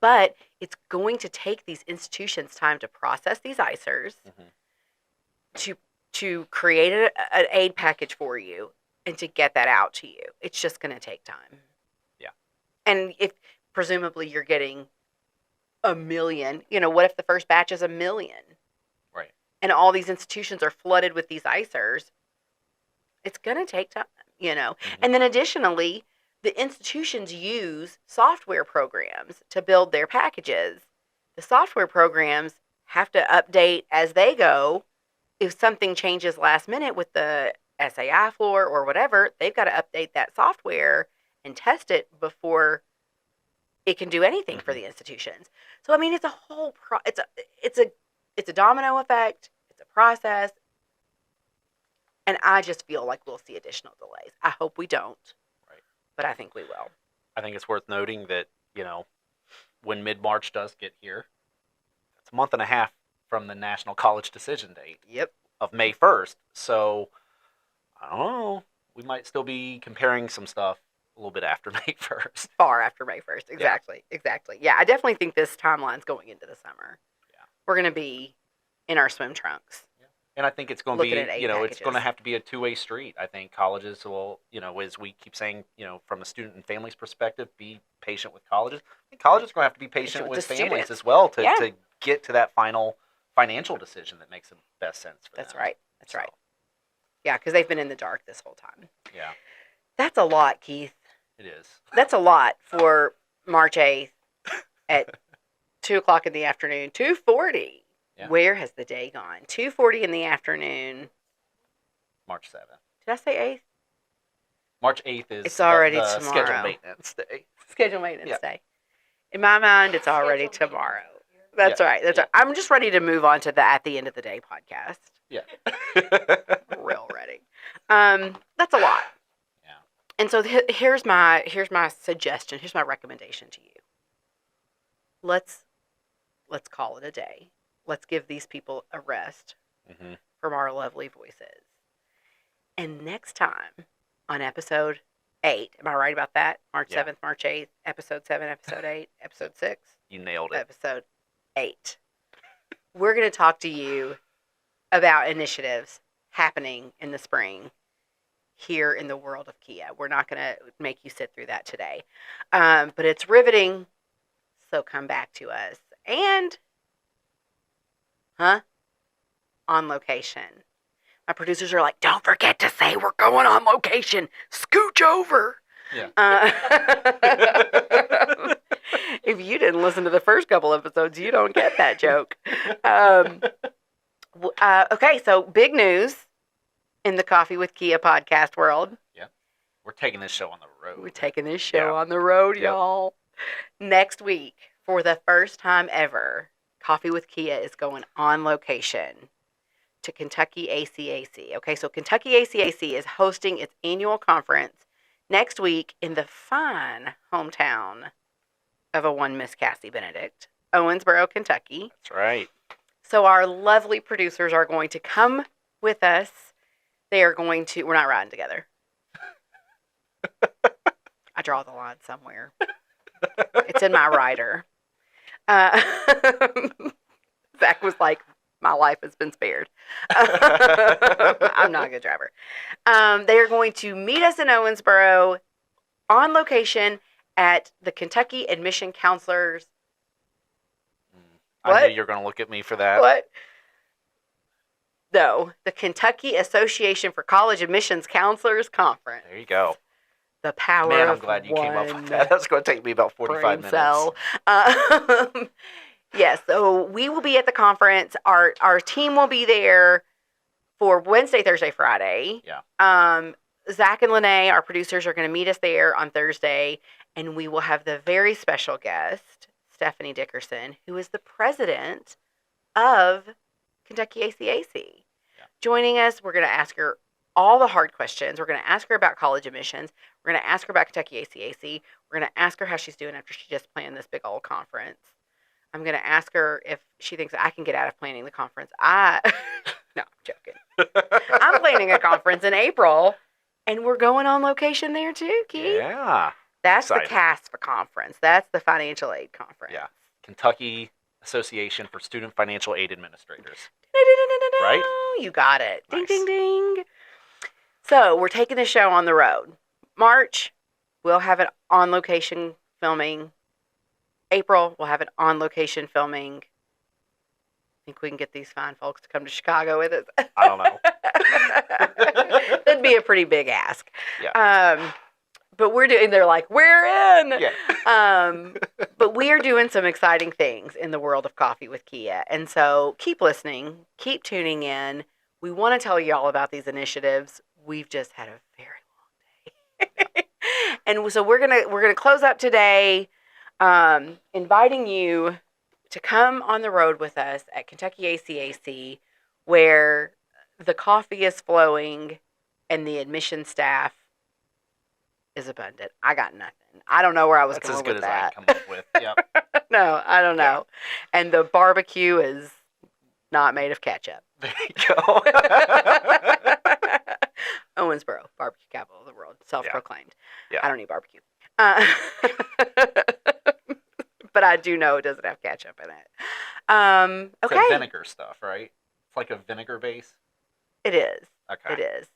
but it's going to take these institutions time to process these ISIRs, to create an aid package for you, and to get that out to you. It's just going to take time. Yeah. And if presumably you're getting 1 million, what if the first batch is 1 million? Right. And all these institutions are flooded with these ISIRs. It's going to take time, And then additionally, the institutions use software programs to build their packages. The software programs have to update as they go. If something changes last minute with the SAI floor or whatever, they've got to update that software and test it before it can do anything for the institutions. So I mean, it's a whole it's a domino effect. It's a process, and I just feel like we'll see additional delays. I hope we don't, Right. but I think we will. I think it's worth noting that, when mid-March does get here, it's a month and a half from the National College Decision Date Yep. of May 1st. So, I don't know. We might still be comparing some stuff a little bit after May 1st. Far after May 1st. Exactly. Yeah, I definitely think this timeline's going into the summer. Yeah. We're going to be in our swim trunks. And I think it's going to Looking be, at aid it's packages. going to have to be a two-way street. I think colleges will, as we keep saying, from a student and family's perspective, be patient with colleges. I think colleges are going to have to be patient with the families students. as well to, Yeah. to get to that final financial decision that makes the best sense for That's them. right. That's So, right. Yeah, because they've been in the dark this whole time. Yeah, That's a lot, Keith. it is. That's a lot for March 8th at 2 o'clock in the afternoon. 2:40. Yeah. Where has the day gone? 2:40 in the afternoon. March 7th. Did I say 8th? March 8th is It's already the tomorrow. scheduled maintenance day. Schedule maintenance Yeah. day. In my mind, it's already Scheduled tomorrow. maintenance. That's Yeah. right. That's Yeah. right. I'm just ready to move on to the at the end of the day podcast. Yeah. Real ready. That's a lot. Yeah. And so here's my suggestion. Here's my recommendation to you. Let's call it a day. Let's give these people a rest hmm from our lovely voices. And next time on episode 8, am I right about that? March Yeah. 7th, March 8th, episode 7, episode 8, episode 6, You nailed it. episode 8. We're going to talk to you about initiatives happening in the spring here in the world of KHEAA. We're not going to make you sit through that today. But it's riveting, so come back to us. And, on location. My producers are like, don't forget to say we're going on location. Scooch over. Yeah. If you didn't listen to the first couple episodes, you don't get that joke. Okay, so big news in the Coffee with KHEAA podcast world. We're taking this show on the road. We're taking this show Yeah. on the road, Yep. y'all. Next week, for the first time ever, Coffee with KHEAA is going on location to Kentucky ACAC. Okay, so Kentucky ACAC is hosting its annual conference next week in the fine hometown of a one Miss Cassie Benedict, Owensboro, Kentucky. That's right. So our lovely producers are going to come with us. They are going to, we're not riding together. I draw the line somewhere. It's in my rider. Zach was like, my life has been spared. I'm not a good driver. They are going to meet us in Owensboro on location at the Kentucky Admission Counselors. I What? knew you were going to look at me for that. What? No, the Kentucky Association for College Admissions Counselors Conference. There you go. The power Man, I'm of glad you came up with one that. That's going to take me about 45 brain minutes. cell. Yes, so we will be at the conference. Our team will be there for Wednesday, Thursday, Friday. Yeah. Zach and Lene, our producers, are going to meet us there on Thursday, and we will have the very special guest, Stephanie Dickerson, who is the president of Kentucky ACAC. Yeah. Joining us, we're going to ask her all the hard questions. We're going to ask her about college admissions. We're going to ask her about Kentucky ACAC. We're going to ask her how she's doing after she just planned this big old conference. I'm going to ask her if she thinks I can get out of planning the conference. No, I'm joking. I'm planning a conference in April, and we're going on location there too, Keith. Yeah. That's Exciting. the CASP conference. That's the financial aid conference. Yeah. Kentucky Association for Student Financial Aid Administrators. Right? You got it. Ding, Nice. ding, ding. So we're taking the show on the road. March, we'll have it on location filming. April, we'll have it on location filming. Think we can get these fine folks to come to Chicago with us? I don't know. That'd be a pretty big ask. Yeah. But they're like, we're in. Yeah. But we are doing some exciting things in the world of Coffee with KHEAA. And so keep listening, keep tuning in. We want to tell you all about these initiatives. we've just had a very long day. And so we're gonna close up today, inviting you to come on the road with us at Kentucky ACAC, where the coffee is flowing and the admission staff is abundant. I got nothing. I don't know where I was That's going as good with as I that. can come up with. Yep. No, I don't Yeah. know. And the barbecue is not made of ketchup. There you go. Owensboro, barbecue capital of the world, self-proclaimed. Yeah. I don't eat barbecue. But I do know it doesn't have ketchup in it. It's Okay. a vinegar stuff, right? It's like a vinegar base. It is. Okay. It is.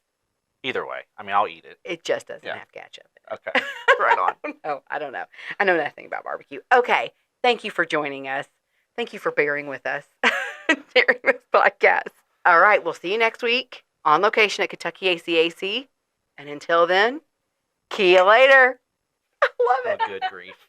Either way, I mean, I'll eat it. It just doesn't Yeah. have ketchup in it. Okay. Right on. No, I don't know. I know nothing about barbecue. Okay. Thank you for joining us. Thank you for bearing with us during this podcast. All right. We'll see you next week on location at Kentucky ACAC. And until then, KHEAA later. I love Oh, it. good grief.